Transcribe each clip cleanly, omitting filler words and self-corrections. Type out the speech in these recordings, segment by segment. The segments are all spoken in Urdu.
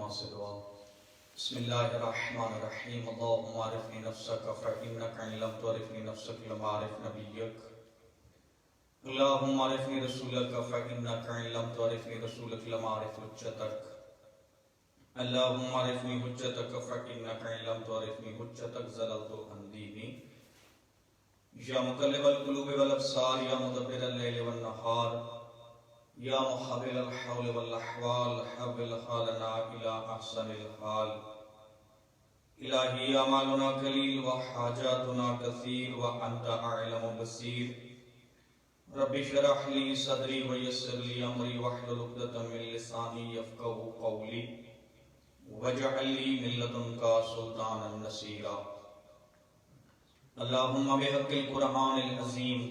اعتماد سے دعا۔ بسم اللہ الرحمن الرحیم۔ اللہم عرفنی نفسک فإنک ان لم تعرفنی نفسک لم اعرف نبیک۔ اللہم عرفنی رسولک فإنک ان لم تعرفنی رسولک لم اعرف حجتک۔ اللہم عرفنی حجتک فإنک ان لم تعرفنی حجتک زللت عن دینی۔ یا مقلب القلوب والابصار یا مدبر اللیل والنہار یا محول الحول والاحوال حول حالنا الى احسن الحال۔ الہی اعمالنا قلیل وحاجاتنا کثیر وانت اعلم بصیر۔ رب اشرح لی صدری ویسر لی امری واحلل عقدۃ من لسانی یفقہوا قولی واجعل لی من لدنک سلطانا نصیرا۔ اللہم بحق القرآن العظیم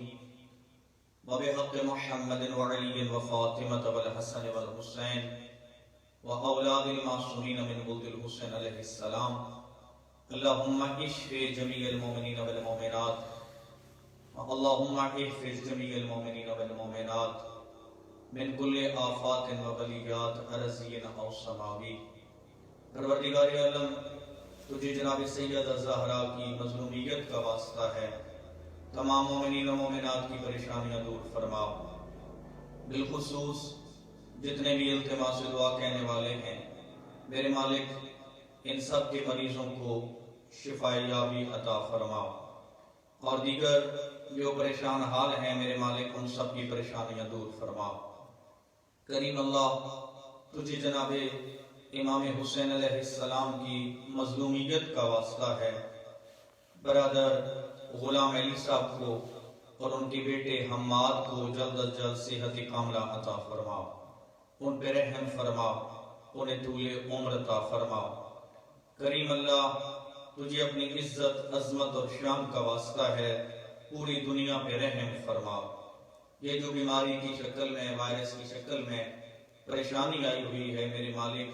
وبحق محمد وعلی وفاطمة والحسن والحسین واولاد المعصومین من ولد الحسین علیہ السلام، اللہم اشف جمیع المؤمنین والمؤمنات اللہم احفظ جمیع المؤمنین والمؤمنات من کل آفات وبلیات ارضی او سماوی۔ پروردگار عالم، تجھے جناب سیدہ زہرا کی مظلومیت کا واسطہ ہے، تمام مومنین و مومنات کی پریشانیاں دور فرما۔ بالخصوص جتنے بھی التماس دعا کہنے والے ہیں، میرے مالک ان سب کے مریضوں کو شفا یابی عطا فرما، اور دیگر جو پریشان حال ہیں میرے مالک ان سب کی پریشانیاں دور فرما۔ کریم اللہ، تجھے جناب امام حسین علیہ السلام کی مظلومیت کا واسطہ ہے، برادر غلام علی صاحب کو اور ان کے بیٹے حماد کو جلد از جلد صحت کاملہ عطا فرما، ان پہ رحم فرما، انہیں طول عمر عطا فرما۔ کریم اللہ، تجھے اپنی عزت عظمت اور شان کا واسطہ ہے، پوری دنیا پہ رحم فرما۔ یہ جو بیماری کی شکل میں، وائرس کی شکل میں پریشانی آئی ہوئی ہے میرے مالک،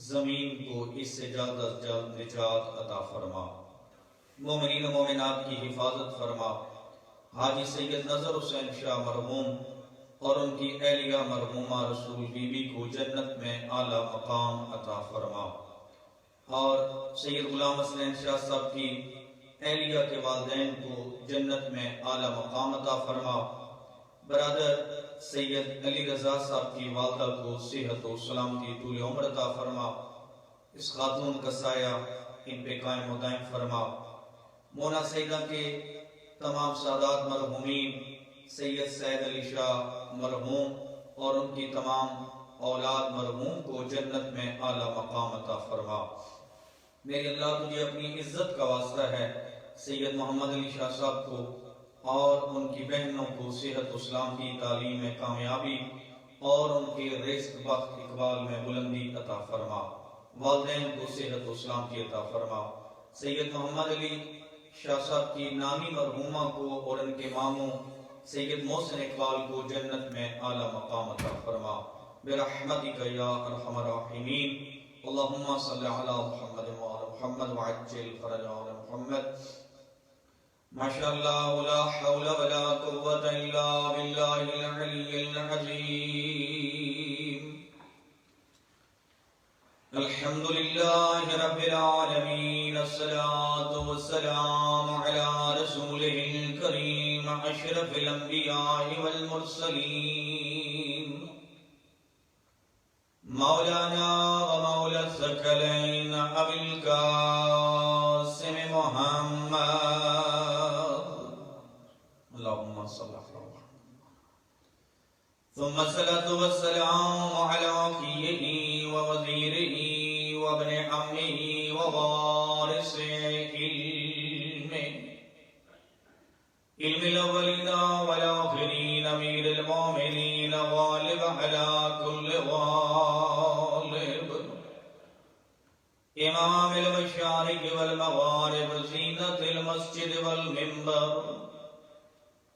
زمین کو اس سے جلد از جلد نجات عطا فرما، مومنین و مومنات کی حفاظت فرما۔ حاجی سید نظر حسین شاہ مرحوم اور ان کی اہلیہ مرحومہ رسول بی بی کو جنت میں اعلیٰ مقام عطا فرما، اور سید غلام حسین شاہ صاحب کی اہلیہ کے والدین کو جنت میں اعلیٰ مقام عطا فرما۔ برادر سید علی رضا صاحب کی والدہ کو صحت و سلامتی طول عمر عطا فرما، اس خاتون کا سایہ ان پہ قائم و دائم فرما۔ مونا سیدہ کے تمام سادات مرحومین، سید سید علی شاہ مرحوم اور ان کی تمام اولاد مرحوم کو جنت میں اعلیٰ مقام عطا فرما۔ میری اللہ، تجھے اپنی عزت کا واسطہ ہے، سید محمد علی شاہ صاحب کو اور ان کی بہنوں کو صحت و اسلام کی تعلیم میں کامیابی اور ان کے رزق بخت اقبال میں بلندی عطا فرما، والدین کو صحت و اسلام کی عطا فرما۔ سید محمد علی شاہ صاحب کی نانی مرحومہ کو اور ان کے ماموں سید محسن اقبال کو جنت میں اعلیٰ مقام عطا فرما، برحمتک یا ارحم الراحمین۔ اللہم صلی علی محمد وعلی محمد وعجل فرج آل محمد۔ ماشاءاللہ ولا حول ولا قوة الا باللہ العلی العظیم۔ الحمدللہ رب العالمین، الصلاة والسلام علی رسولہ الکریم اشرف الانبیاء والمرسلین، مولانا و مولا الثقلین ابی القاسم محمد، اللہم صلی اللہ علیہ وسلم، ثم الصلاة والسلام علی اخیہ ووزیرہ وابن عمہ ووارث علم الاولین والآخرین، امیر المومنین غالب علی کل غالب، امام المشارق والمغارب، زینت المسجد والمنبر،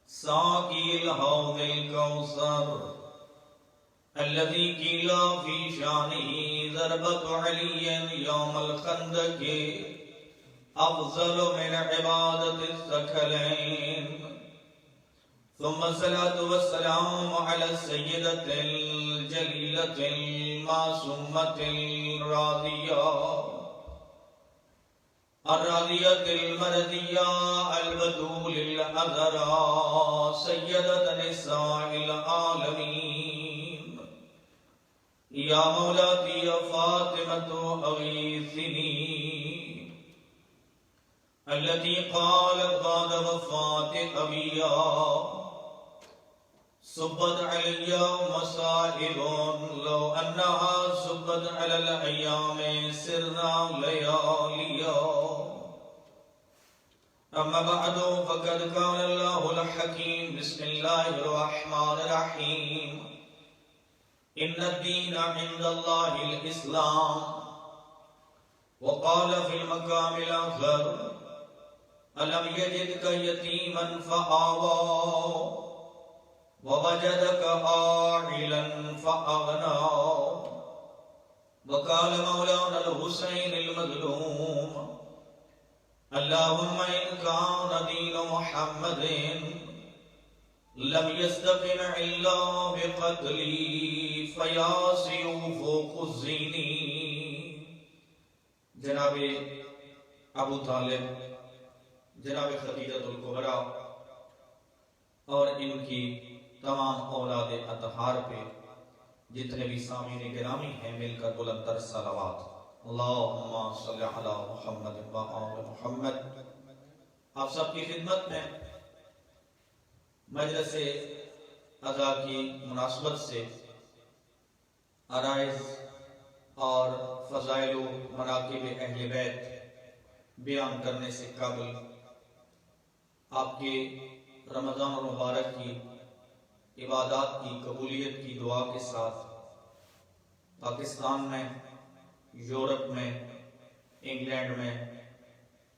ساقی الحوض الکوثر، الذي قيل في شانه ضربة علي يوم الخندق أفضل من عبادة الثقلين، ثم الصلاة والسلام على السيدة الجليلة المعصومة الراضية المرضية البتول العذراء سيدة نساء العالمين يا مولاتي يا فاطمة أغيثني التي قالت بعد وفاة أبيها صبت علي مصائب لو أنها صبت على الأيام سرنا لياليا. أما بعد فقد كان الله الحكيم. بسم الله الرحمن الرحيم. إن الدين عند الله الإسلام. وقال في المقام الآخر ألم يجدك يتيما فآوى ووجدك عائلا فأغنى. وقال مولانا الحسين المظلوم اللهم إن كان دين محمد لم يستقم إلا بقتلي فيا سيوف خزيني. جناب ابو طالب، جناب خدیجہ الکبریٰ اور ان کی تمام اولاد اطہار پہ جتنے بھی سامعین گرامی ہیں مل کر بلند تر صلوات. اللہم صلی علی محمد و آل محمد. آپ سب کی خدمت میں مجلس اذا کی مناسبت سے عرائض اور فضائل و مناقب اہل بیت بیان کرنے سے قبل آپ کے رمضان المبارک کی عبادات کی قبولیت کی دعا کے ساتھ پاکستان میں، یورپ میں، انگلینڈ میں،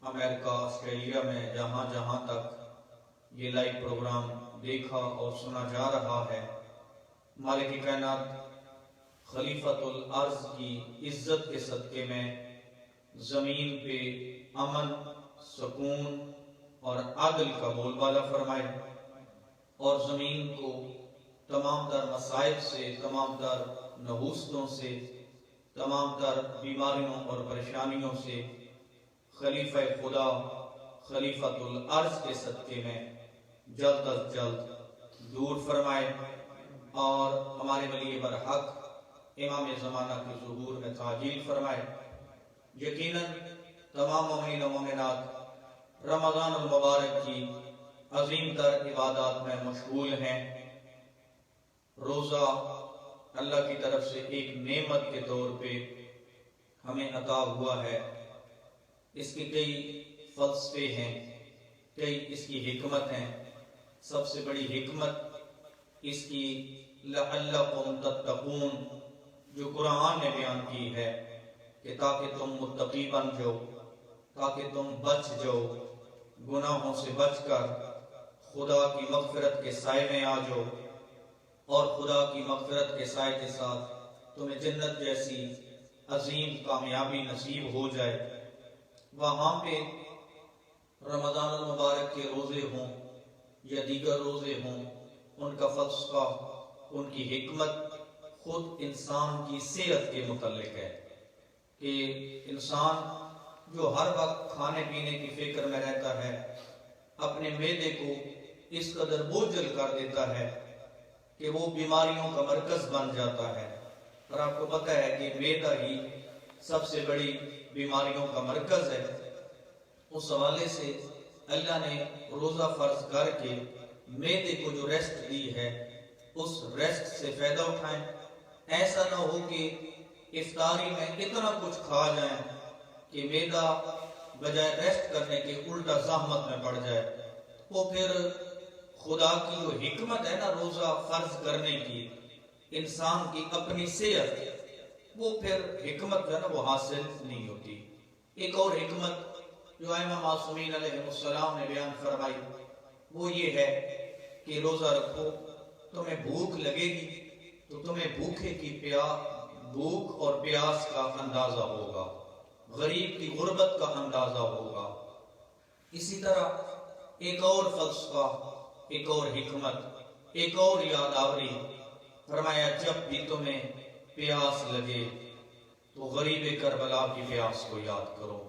امریکہ، آسٹریلیا میں جہاں جہاں تک یہ لائیو پروگرام دیکھا اور سنا جا رہا ہے، مالک کائنات خلیفۃ الارض کی عزت کے صدقے میں زمین پہ امن، سکون اور عدل کا بول بالا فرمائے اور زمین کو تمام تر مصائب سے، تمام تر نحوستوں سے، تمام تر بیماریوں اور پریشانیوں سے خلیفہ خدا خلیفۃ الارض کے صدقے میں جلد از جلد دور فرمائے اور ہمارے ولی برحق امام زمانہ کے ظہور میں تعجیل فرمائے. یقیناً تمام مومنین و مومنات رمضان المبارک کی عظیم تر عبادات میں مشغول ہیں. روزہ اللہ کی طرف سے ایک نعمت کے طور پہ ہمیں عطا ہوا ہے. اس کے کئی فلسفے ہیں، کئی اس کی حکمت ہیں. سب سے بڑی حکمت اس کی لعلکم تتقون جو قرآن نے بیان کی ہے کہ تاکہ تم متقی بن جاؤ، تاکہ تم بچ جاؤ، گناہوں سے بچ کر خدا کی مغفرت کے سائے میں آ جاؤ اور خدا کی مغفرت کے سائے کے ساتھ تمہیں جنت جیسی عظیم کامیابی نصیب ہو جائے. وہاں پہ رمضان المبارک کے روزے ہوں یا دیگر روزے ہوں، ان کا فلسفہ، ان کی حکمت خود انسان کی صحت کے متعلق ہے کہ انسان جو ہر وقت کھانے پینے کی فکر میں رہتا ہے اپنے معدے کو اس قدر بوجھل کر دیتا ہے کہ وہ بیماریوں کا مرکز بن جاتا ہے. اور آپ کو پتہ ہے کہ معدہ ہی سب سے بڑی بیماریوں کا مرکز ہے. اس حوالے سے اللہ نے روزہ فرض کر کے معدے کو جو ریسٹ دی ہے اس ریسٹ سے فائدہ اٹھائیں. ایسا نہ ہو کہ افطاری میں اتنا کچھ کھا جائیں کہ معدہ بجائے ریسٹ کرنے کے الٹا زحمت میں پڑ جائے. وہ پھر خدا کی جو حکمت ہے نا روزہ فرض کرنے کی، انسان کی اپنی صحت، وہ پھر حکمت جو ہے نا وہ حاصل نہیں ہوتی. ایک اور حکمت جو ائمہ معصومین علیہ السلام نے بیان فرمائی وہ یہ ہے کہ روزہ رکھو، تمہیں بھوک لگے گی تو تمہیں بھوکے کی بھوک اور پیاس کا اندازہ ہوگا، غریب کی غربت کا اندازہ ہوگا. اسی طرح ایک اور فلسفہ ایک اور حکمت، ایک اور یادآوری، فرمایا جب بھی تمہیں پیاس لگے تو غریب کربلا کی پیاس کو یاد کرو،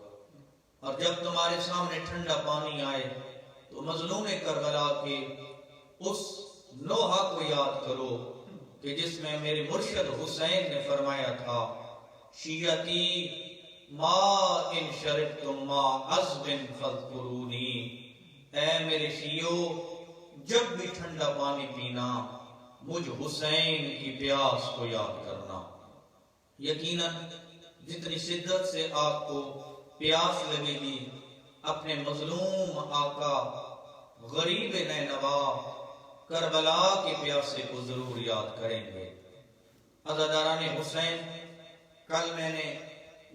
اور جب تمہارے سامنے ٹھنڈا پانی آئے تو مظلوم کربلا کے اس نوحہ کو یاد کرو کہ جس میں میرے مرشد حسین نے فرمایا تھا شیعتی ما ان شربتم ما عذب فاذکرونی، اے میرے شیعو جب بھی ٹھنڈا پانی پینا مجھ حسین کی پیاس کو یاد کرنا۔ یقیناً جتنی شدت سے آپ کو پیاس لگے گی اپنے مظلوم آقا غریب نینوا کربلا کے پیاسے کو ضرور یاد کریں گے۔ عزاداران حسین، کل میں نے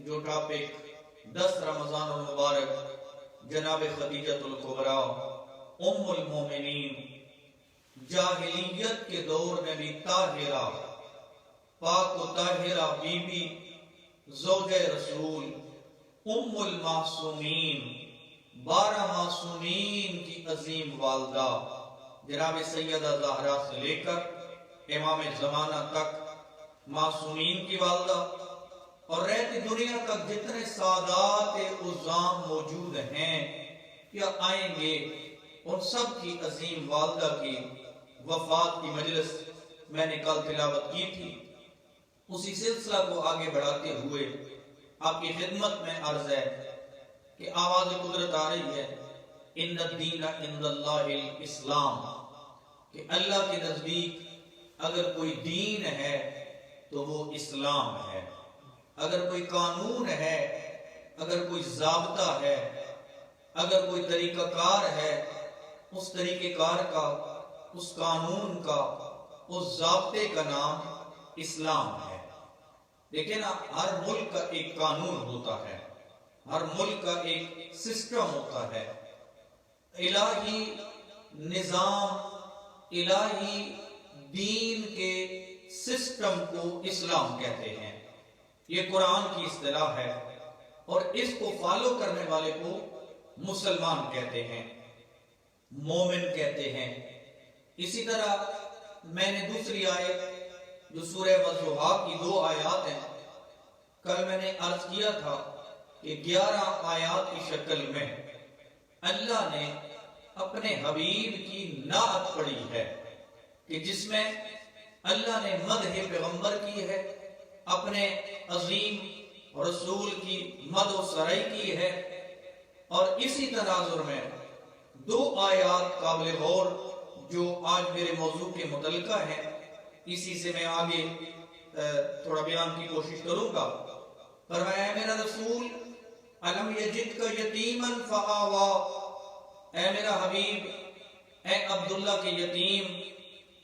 جو ٹاپک 10 رمضان المبارک جناب خدیجۃ الکبریٰ ام المومنین، جاہلیت کے دور میں بھی طاہرہ، پاک و طاہرہ بی بی زوجہ رسول ام المعصومین، 12 معصومین کی عظیم والدہ جناب سیدہ زہرا سے لے کر امام زمانہ تک معصومین کی والدہ، اور رہتی دنیا تک جتنے سادات عظام موجود ہیں یا آئیں گے، ان سب کی عظیم والدہ کی وفات کی مجلس میں نے کل تلاوت کی تھی۔ اسی سلسلہ کو آگے بڑھاتے ہوئے آپ کی خدمت میں عرض ہے کہ آواز قدرت آ رہی ہے ان الدین عند اللہ الاسلام، کہ اللہ کے نزدیک اگر کوئی دین ہے تو وہ اسلام ہے، اگر کوئی قانون ہے، اگر کوئی ضابطہ ہے، اگر کوئی طریقہ کار ہے، اس طریقہ کار کا، اس قانون کا، اس ضابطے کا نام اسلام ہے۔ دیکھیں نا، ہر ملک کا ایک قانون ہوتا ہے، ہر ملک کا ایک سسٹم ہوتا ہے، الہی نظام، الہی دین کے سسٹم کو اسلام کہتے ہیں۔ یہ قرآن کی اصطلاح ہے اور اس کو فالو کرنے والے کو مسلمان کہتے ہیں، مومن کہتے ہیں۔ اسی طرح میں نے دوسری آیت جو سورہ والضحیٰ کی 2 آیات ہیں، کل میں نے عرض کیا تھا کہ 11 آیات کی شکل میں اللہ نے اپنے حبیب کی نعت پڑھی ہے، کہ جس میں اللہ نے مدح پیغمبر کی ہے، اپنے عظیم رسول کی مدح و سرائی کی ہے، اور اسی تناظر میں 2 آیات قابل غور جو آج میرے موضوع کے متعلقہ ہیں، اسی سے میں آگے تھوڑا بیان کی کوشش کروں گا۔ فرمایا اے میرا رسول الم یجدک یتیما فآوا، اے میرا حبیب، اے عبداللہ کے یتیم،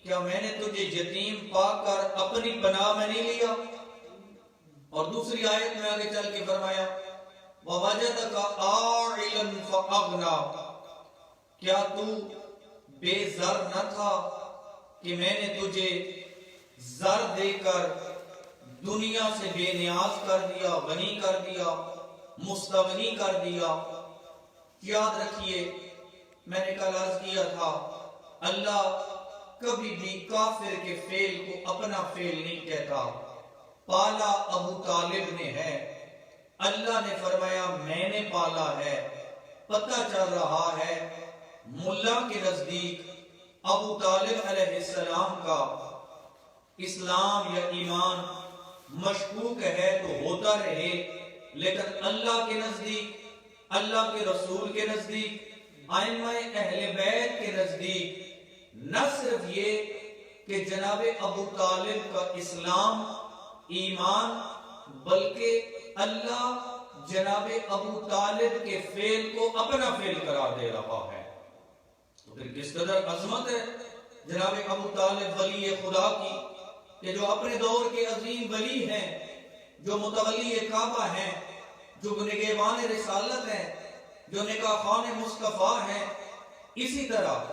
کیا میں نے تجھے یتیم پا کر اپنی پناہ میں نہیں لیا؟ اور دوسری آیت میں آگے چل کے فرمایا ووجدک عائلا فاغنا، کیا تو بے زر نہ تھا کہ میں نے تجھے زر دے کر دنیا سے بے نیاز کر دیا، غنی کر دیا، مستغنی کر دیا۔ یاد رکھیے، میں نے کل عرض کیا تھا اللہ کبھی بھی کافر کے فعل کو اپنا فعل نہیں کہتا۔ پالا ابو طالب نے ہے، اللہ نے فرمایا میں نے پالا ہے۔ پتہ چل رہا ہے ملا کے نزدیک ابو طالب علیہ السلام کا اسلام یا ایمان مشکوک ہے تو ہوتا رہے، لیکن اللہ کے نزدیک، اللہ کے رسول کے نزدیک، ائمہ اہل بیت کے نزدیک نہ صرف یہ کہ جناب ابو طالب کا اسلام ایمان، بلکہ اللہ جناب ابو طالب کے فعل کو اپنا فعل قرار دے رہا ہے۔ تو پھر کس قدر عظمت ہے جناب ابو طالب ولی خدا کی، کہ جو اپنے دور کے عظیم ولی ہیں، جو متولی کعبہ ہیں، جو نگہبان رسالت ہیں، جو نکاح خوان مصطفیٰ ہیں۔ اسی طرح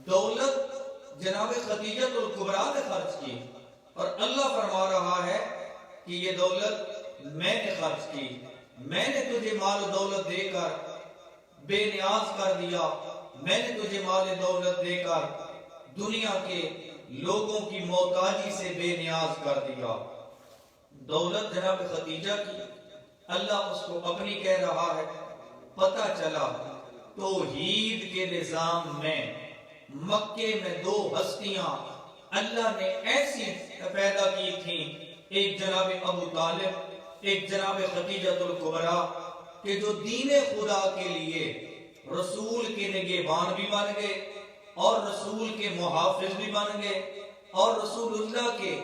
دولت جناب خدیجۃ الکبریٰ نے خرچ کی، اور اللہ فرما رہا ہے کہ یہ دولت میں نے خرچ کی، میں نے تجھے مال و دولت دے کر بے نیاز کر دیا، میں نے تجھے مال دولت دے کر دنیا کے لوگوں کی محتاجی سے بے نیاز کر دیا. دولت جناب خدیجہ کی اللہ اس کو اپنی کہہ رہا ہے. پتہ چلا توحید کے نظام میں مکے میں دو ہستیاں اللہ نے ایسی پیدا کی تھیں، ایک جناب ابو طالب، ایک جناب خدیجہ الکبریٰ، کہ جو دین خدا کے لیے رسول کے نگہبان بھی بن گئے اور رسول کے محافظ بھی بن گئے اور رسول اللہ کے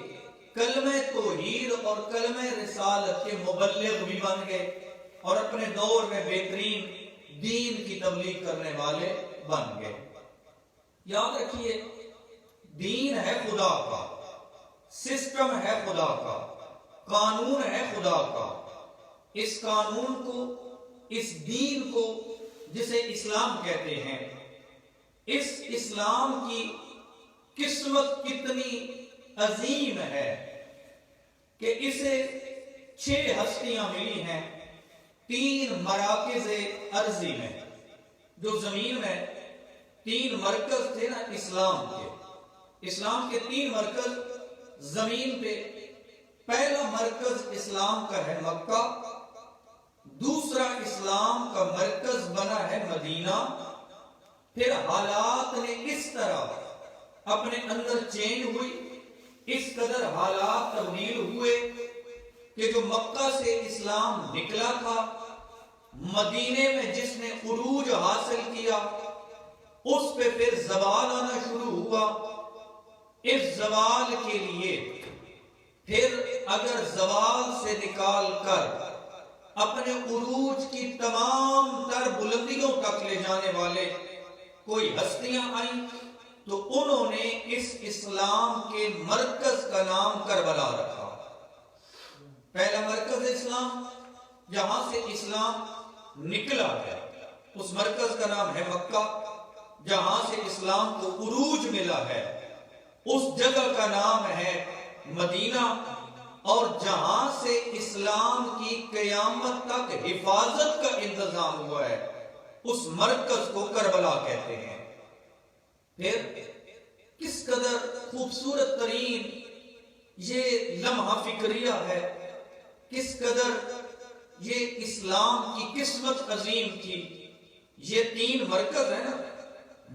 کلمہ توحید اور کلمہ رسالت کے مبلغ بھی بن گئے اور اپنے دور میں بہترین دین کی تبلیغ کرنے والے بن گئے. یاد رکھیے، دین ہے خدا کا، سسٹم ہے خدا کا، قانون ہے خدا کا. اس قانون کو، اس دین کو جسے اسلام کہتے ہیں، اس اسلام کی قسمت کتنی عظیم ہے کہ اسے 6 ہستیاں ملی ہیں 3 مراکز ارضی میں. جو زمین میں 3 مرکز تھے نا اسلام کے 3 مرکز زمین پہ. پہلا مرکز اسلام کا ہے مکہ، دوسرا اسلام کا مرکز بنا ہے مدینہ. پھر حالات نے اس طرح اپنے اندر چینج ہوئی، اس قدر حالات تبدیل ہوئے کہ جو مکہ سے اسلام نکلا تھا، مدینے میں جس نے عروج حاصل کیا، اس پہ پھر زوال آنا شروع ہوا. اس زوال کے لیے پھر اگر زوال سے نکال کر اپنے عروج کی تمام تر بلندیوں تک لے جانے والے کوئی ہستیاں آئیں تو انہوں نے اس اسلام کے مرکز کا نام کربلا رکھا. پہلا مرکز اسلام جہاں سے اسلام نکلا ہے، اس مرکز کا نام ہے مکہ. جہاں سے اسلام کو عروج ملا ہے اس جگہ کا نام ہے مدینہ. اور جہاں سے اسلام کی قیامت تک حفاظت کا انتظام ہوا ہے اس مرکز کو کربلا کہتے ہیں. پھر کس قدر خوبصورت ترین یہ لمحہ فکریہ ہے، کس قدر یہ اسلام کی قسمت عظیم تھی. یہ 3 مرکز ہیں نا،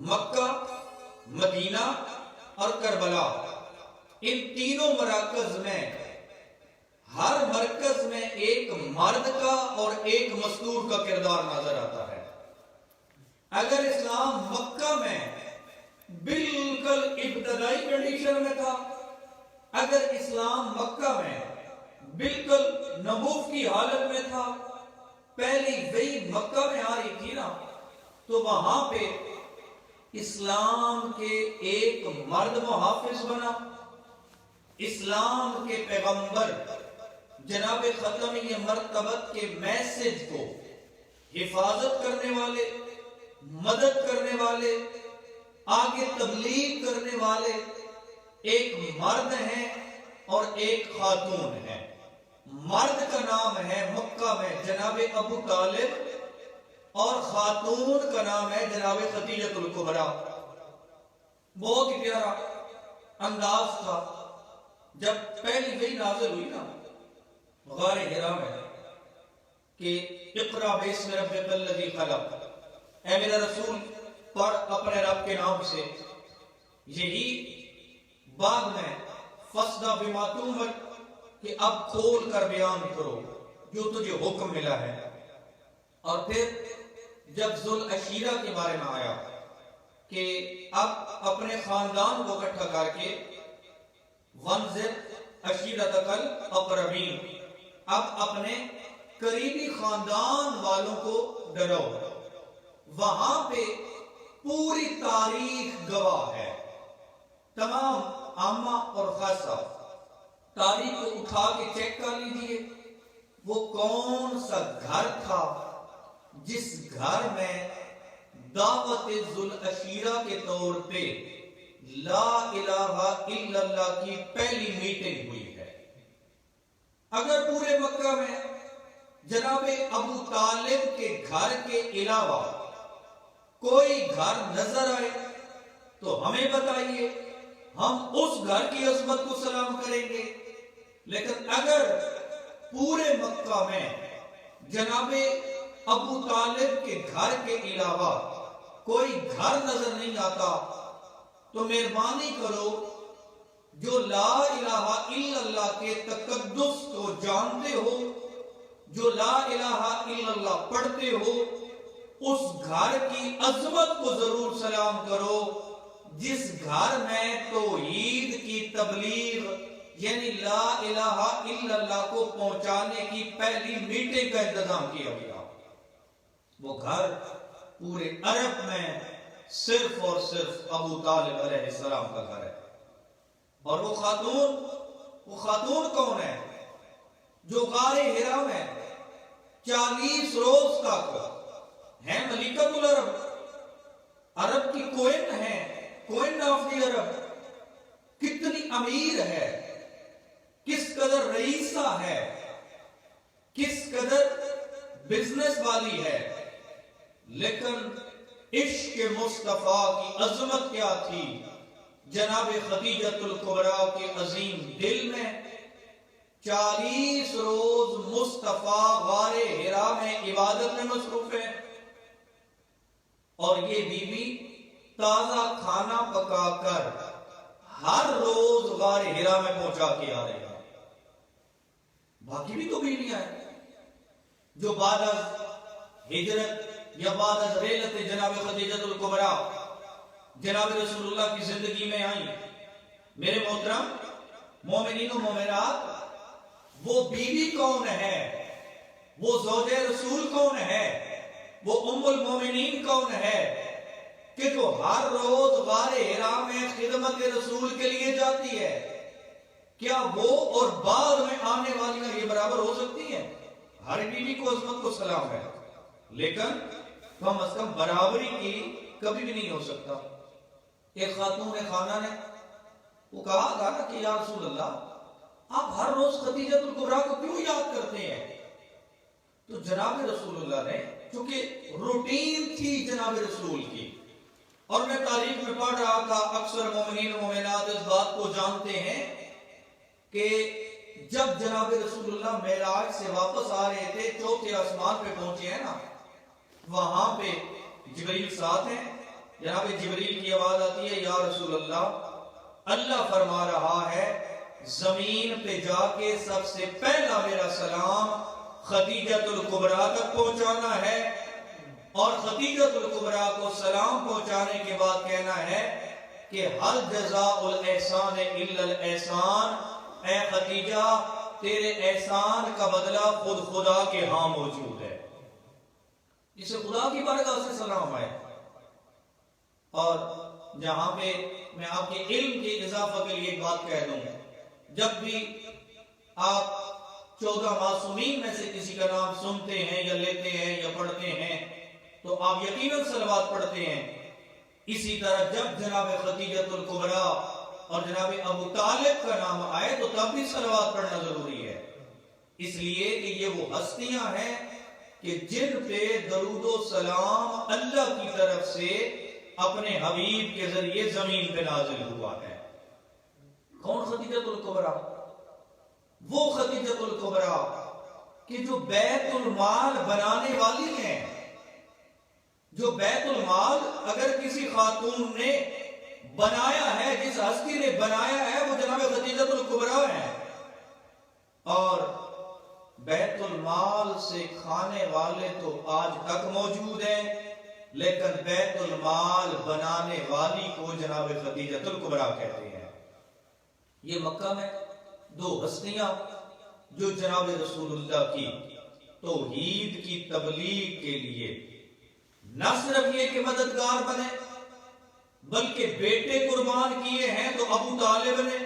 مکہ، مدینہ اور کربلا. ان تینوں مراکز میں ہر مرکز میں ایک مرد کا اور ایک مستور کا کردار نظر آتا ہے. اگر اسلام مکہ میں بالکل ابتدائی کنڈیشن میں تھا، اگر اسلام مکہ میں بالکل نبوت کی حالت میں تھا، پہلی وحی مکہ میں آ رہی تھی نا، تو وہاں پہ اسلام کے ایک مرد محافظ بنا. اسلام کے پیغمبر جناب ختمی مرتبت کے میسج کو حفاظت کرنے والے، مدد کرنے والے، آگے تبلیغ کرنے والے ایک مرد ہیں اور ایک خاتون ہے. مرد کا نام ہے مکہ میں جناب ابو طالب اور خاتون کا نام ہے جناب خدیجہ الکبریٰ. بہت ہی پیارا انداز تھا جب پہلی وحی نازل ہوئی نا غار حرا میں کہ اقرا باسم ربک الذی خلق، اے میرا رسول پڑھ اپنے رب کے نام سے. یہی بعد میں فصدع بما تؤمر کہ اب کھول کر بیان کرو جو تجھے حکم ملا ہے. اور پھر جب ذوالعشیرہ کے بارے میں آیا کہ اب اپنے خاندان کو اکٹھا کر کے وانذر عشیرتک الاقربین، اب اپنے قریبی خاندان والوں کو ڈرو. وہاں پہ پوری تاریخ گواہ ہے، تمام عامہ اور خاصہ. تاریخ کو اٹھا کے چیک کر لیجئے، وہ کون سا گھر تھا جس گھر میں دعوت ذوالعشیرہ کے طور پہ لا الہ الا اللہ کی پہلی میٹنگ ہوئی ہے. اگر پورے مکہ میں جناب ابو طالب کے گھر کے علاوہ کوئی گھر نظر آئے تو ہمیں بتائیے، ہم اس گھر کی عظمت کو سلام کریں گے۔ لیکن اگر پورے مکہ میں جناب ابو طالب کے گھر کے علاوہ کوئی گھر نظر نہیں آتا تو مہربانی کرو، جو لا الہ الا اللہ کے تقدس کو جانتے ہو، جو لا الہ الا اللہ پڑھتے ہو، اس گھر کی عظمت کو ضرور سلام کرو جس گھر میں توحید کی تبلیغ یعنی لا الہ الا اللہ کو پہنچانے کی پہلی میٹنگ کا انتظام کیا گیا۔ وہ گھر پورے عرب میں صرف اور صرف ابو طالب علیہ السلام کا گھر ہے۔ اور وہ خاتون کون ہے؟ جو غار حرا میں 40 روز تک ہے ملکۃ العرب، عرب کی کوئن ہے، کوئن آف دی عرب، کتنی امیر ہے، کس قدر رئیسہ ہے، کس قدر بزنس والی ہے، لیکن عشق مصطفیٰ کی عظمت کیا تھی؟ جناب خدیجۃ الکبریٰ کے عظیم دل میں 40 روز مصطفیٰ غار حرا میں عبادت میں مصروف ہے، اور یہ بی بی تازہ کھانا پکا کر ہر روز غار حرا میں پہنچا کے آ رہے ہیں۔ باقی بھی تو بیویاں ہیں جو بعد از ہجرت یا بعد از رحلت جناب خدیجۃ الکبریٰ جناب رسول اللہ کی زندگی میں آئیں۔ میرے محترم مومنین و مومنات، وہ بیوی کون ہے؟ وہ زوجہ رسول کون ہے؟ وہ ام المومنین کون ہے کہ جو ہر روز غار حرا میں خدمت رسول کے لیے جاتی ہے؟ کیا وہ اور بعد میں آنے والیاں یہ برابر ہو سکتی ہیں؟ ہر بیوی کو عظمت کو سلام ہے، لیکن کم از کم برابری کی کبھی بھی نہیں ہو سکتا۔ ایک خاتون خانہ نے وہ کہا تھا کہ یا رسول اللہ، آپ ہر روز خدیجۃ الکبریٰ کو کیوں یاد کرتے ہیں؟ تو جناب رسول اللہ نے، چونکہ روٹین تھی جناب رسول کی، اور میں تاریخ میں پڑھ رہا تھا، اکثر مومنین و مومنات اس بات کو جانتے ہیں کہ جب جناب رسول اللہ معراج سے واپس آ رہے تھے، چوتھے آسمان پہ پہنچے ہیں نا، وہاں پہ جبریل ساتھ ہیں، جناب جبریل کی آواز آتی ہے، یا رسول اللہ، اللہ فرما رہا ہے زمین پہ جا کے سب سے پہلا میرا سلام خدیجۃ الکبریٰ تک پہنچانا ہے، اور خدیجۃ الکبریٰ کو سلام پہنچانے کے بعد کہنا ہے کہ حل جزاء الاحسان الا الاحسان، اے خدیجہ تیرے احسان کا بدلہ خود خدا کے ہاں موجود ہے۔ اسے خدا کی بارگاہ سے سلام آئے۔ اور جہاں پہ میں آپ کے علم کے اضافہ کے لیے ایک بات کہہ دوں، جب بھی آپ 14 معصومین میں سے کسی کا نام سنتے ہیں یا لیتے ہیں یا پڑھتے ہیں تو آپ یقیناً صلوات پڑھتے ہیں۔ اسی طرح جب جناب خدیجۃ الکبریٰ اور جناب ابو طالب کا نام آئے تو تب بھی صلوات پڑھنا ضروری ہے، اس لیے کہ یہ وہ ہستیاں ہیں کہ جن پہ درود و سلام اللہ کی طرف سے اپنے حبیب کے ذریعے زمین پہ نازل ہوا ہے۔ کون خدیجۃ الکبریٰ؟ وہ خدیجۃ الکبریٰ کہ جو بیت المال بنانے والی ہیں، جو بیت المال اگر کسی خاتون نے بنایا ہے، جس ہستی نے بنایا ہے، وہ جناب خدیجۃ الکبریٰ ہیں، اور بیت المال سے کھانے والے تو آج تک موجود ہیں، لیکن بیت المال بنانے والی کو جناب خدیجۃ الکبریٰ کہتے ہیں۔ یہ مکہ میں 2 ہستیاں جو جناب رسول اللہ کی توحید کی تبلیغ کے لیے نہ صرف یہ کہ مددگار بنے بلکہ بیٹے قربان کیے ہیں تو ابو طالب نے،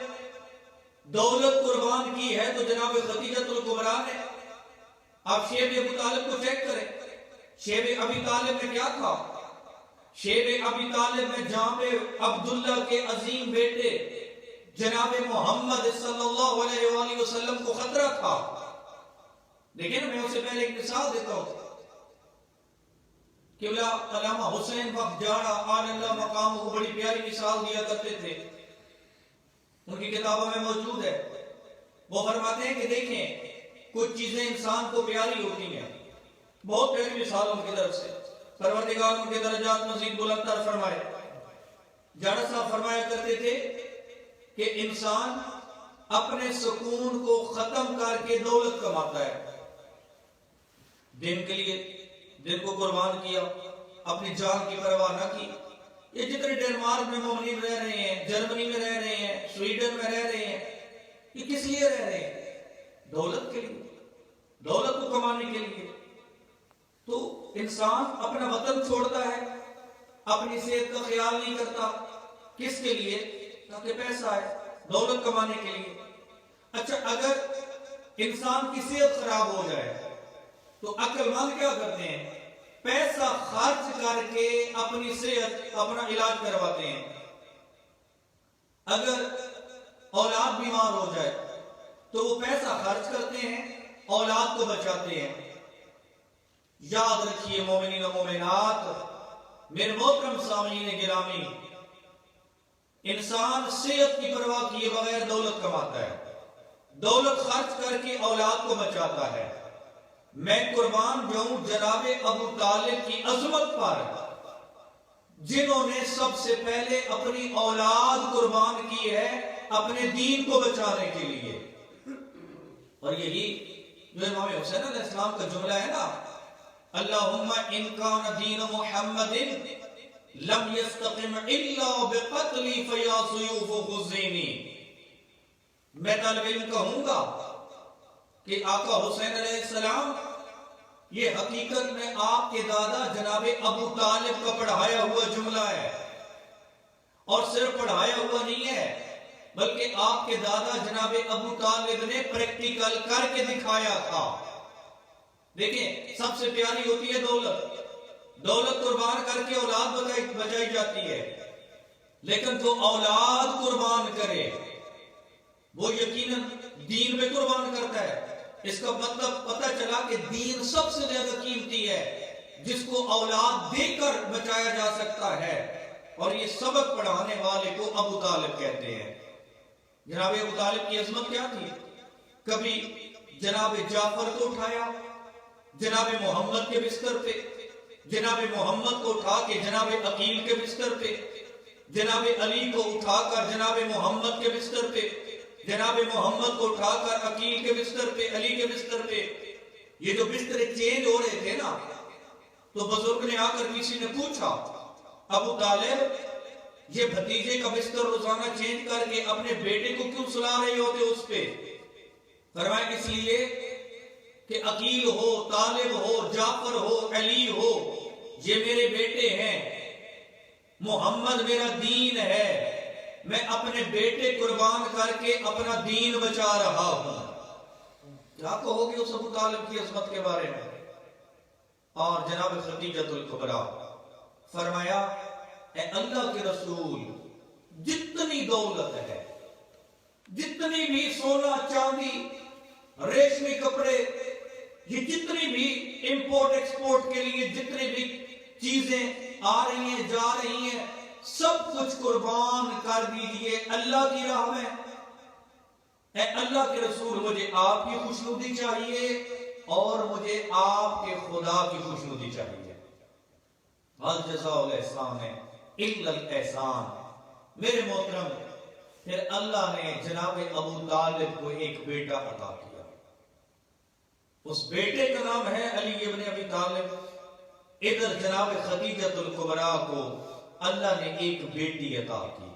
دولت قربان کی ہے تو جناب خدیجۃ الکبریٰ نے۔ آپ شیب ابو طالب کو چیک کریں، شیب ابی طالب میں کیا تھا؟ شیب ابی طالب میں جہاں پہ عبداللہ کے عظیم بیٹے جناب محمد صلی اللہ علیہ وآلہ وسلم کو خطرہ تھا۔ لیکن میں اسے پہلے ایک مثال دیتا ہوں قبلہ علامہ حسین وقت جاڑا آل اللہ مقام کو بڑی پیاری مثال دیا کرتے تھے، ان کی کتابوں میں موجود ہے۔ وہ فرماتے ہیں کہ دیکھیں کچھ چیزیں انسان کو پیاری ہوتی ہیں، بہت پیاری مثال ان کی طرف سے، پروردگار ان کے درجات مزید بلند تر فرمائے۔ جاڑا صاحب فرمایا کرتے تھے کہ انسان اپنے سکون کو ختم کر کے دولت کماتا ہے، دین کے لیے دن کو قربان کیا، اپنی جان کی پرواہ نہ کی۔ یہ جتنے ڈنمارک میں مومنین رہ رہے ہیں، جرمنی میں رہ رہے ہیں، سویڈن میں رہ رہے ہیں، یہ کس لیے رہ رہے ہیں؟ دولت کے لیے، دولت کو کمانے کے لیے۔ تو انسان اپنا وطن چھوڑتا ہے، اپنی صحت کا خیال نہیں کرتا، کس کے لیے؟ تاکہ پیسہ ہے، دولت کمانے کے لیے۔ اچھا، اگر انسان کی صحت خراب ہو جائے تو عقل مند کیا کرتے ہیں؟ پیسہ خرچ کر کے اپنی صحت، اپنا علاج کرواتے ہیں۔ اگر اولاد بیمار ہو جائے تو وہ پیسہ خرچ کرتے ہیں، اولاد کو بچاتے ہیں۔ یاد رکھیے مومنین و مومنات، میرے محترم سامعین گرامی، انسان صحت کی پرواہ کیے بغیر دولت کماتا ہے، دولت خرچ کر کے اولاد کو بچاتا ہے۔ میں قربان جاؤں جناب ابو طالب کی عظمت پر، جنہوں نے سب سے پہلے اپنی اولاد قربان کی ہے اپنے دین کو بچانے کے لیے۔ اور یہی جو امام حسین علیہ السلام کا جملہ ہے نا، اللہم ان کان دین محمد لم یستقم الا بقتلی فیا سیوف خزینی۔ میں طالب علم کہوں گا کہ آقا حسین علیہ السلام، یہ حقیقت میں آپ کے دادا جناب ابو طالب کا پڑھایا ہوا جملہ ہے، اور صرف پڑھایا ہوا نہیں ہے بلکہ آپ کے دادا جناب ابو طالب نے پریکٹیکل کر کے دکھایا تھا۔ دیکھیں، سب سے پیاری ہوتی ہے دولت، دولت قربان کر کے اولاد بچائی جاتی ہے، لیکن جو اولاد قربان کرے وہ یقیناً دین میں قربان کرتا ہے۔ اس کا مطلب پتہ چلا کہ دین سب سے زیادہ قیمتی ہے، جس کو اولاد دے کر بچایا جا سکتا ہے، اور یہ سبق پڑھانے والے کو ابو طالب کہتے ہیں۔ جناب ابو طالب کی عظمت کیا تھی؟ کبھی جناب جعفر کو اٹھایا جناب محمد کے بستر پہ، جناب محمد کو اٹھا کے جناب عقیل کے بستر پہ، جناب علی کو اٹھا کر جناب محمد کے بستر پہ، جناب محمد کو اٹھا کر عقیل کے بستر پہ، علی کے بستر پہ۔ یہ جو بستر چینج ہو رہے تھے نا، تو بزرگ نے آ کر کسی نے پوچھا، ابو طالب یہ بھتیجے کا بستر روزانہ چینج کر کے اپنے بیٹے کو کیوں سلا رہے ہوتے اس پہ؟ فرمایا اس لیے کہ عقیل ہو، طالب ہو، جعفر ہو، علی ہو، یہ میرے بیٹے ہیں، محمد میرا دین ہے، میں اپنے بیٹے قربان کر کے اپنا دین بچا رہا ہوں۔ کیا کہو گے اس ابو طالب کی عظمت کے بارے میں؟ اور جناب خدیجہ الکبریٰ فرمایا، اے اللہ کے رسول، جتنی دولت ہے، جتنی بھی سونا چاندی ریشمی کپڑے، یہ جتنی بھی امپورٹ ایکسپورٹ کے لیے جتنی بھی چیزیں آ رہی ہیں جا رہی ہیں، سب کچھ قربان کر دیجئے اللہ کی راہ میں۔ اے اللہ کے رسول، مجھے آپ کی خوشنودی چاہیے اور مجھے آپ کے خدا کی خوشنودی چاہیے۔ حل جزاء الاحسان ہے الا الاحسان۔ میرے محترم، پھر اللہ نے جناب ابو طالب کو ایک بیٹا عطا کیا، اس بیٹے کا نام ہے علی ابن ابی طالب۔ ادھر جناب خدیجہ الکبریٰ کو اللہ نے ایک بیٹی عطا کی،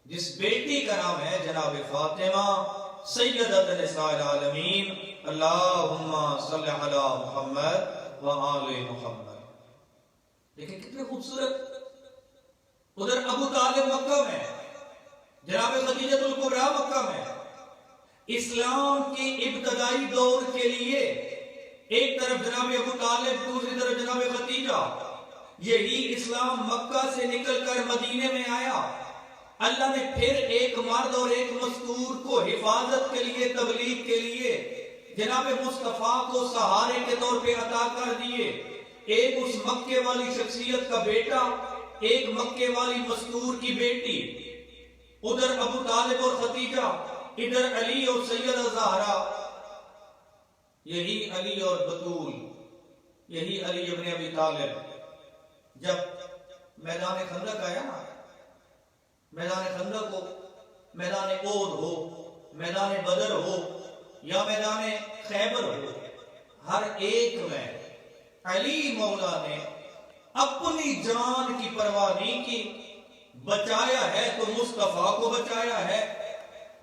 جس بیٹی کا نام ہے جناب فاطمہ سیدۃ نساء العالمین۔ اللہم صلی علی محمد وآل محمد۔ دیکھیں کتنے خوبصورت۔ ادھر ابو طالب مکہ میں، جناب خدیجہ الکبریٰ مکہ میں۔ اسلام کے ابتدائی دور کے لیے ایک طرف جناب ابو طالب، دوسری طرف جناب خدیجہ۔ یہی اسلام مکہ سے نکل کر مدینے میں آیا، اللہ نے پھر ایک مرد اور ایک مستور کو حفاظت کے لیے، تبلیغ کے لیے جناب مصطفیٰ کو سہارے کے طور پہ عطا کر دیے۔ ایک اس مکے والی شخصیت کا بیٹا، ایک مکے والی مستور کی بیٹی، ادھر ابو طالب اور ختیجہ، ادھر علی اور سیدہ زہرا، یہی علی اور بطول، یہی علی ابن ابی طالب۔ جب میدان خندق آیا نا، میدان خندق ہو، میدان احد ہو، میدان بدر ہو یا میدان خیبر ہو، ہر ایک میں علی مولا نے اپنی جان کی پرواہ نہیں کی۔ بچایا ہے تو مصطفیٰ کو بچایا ہے،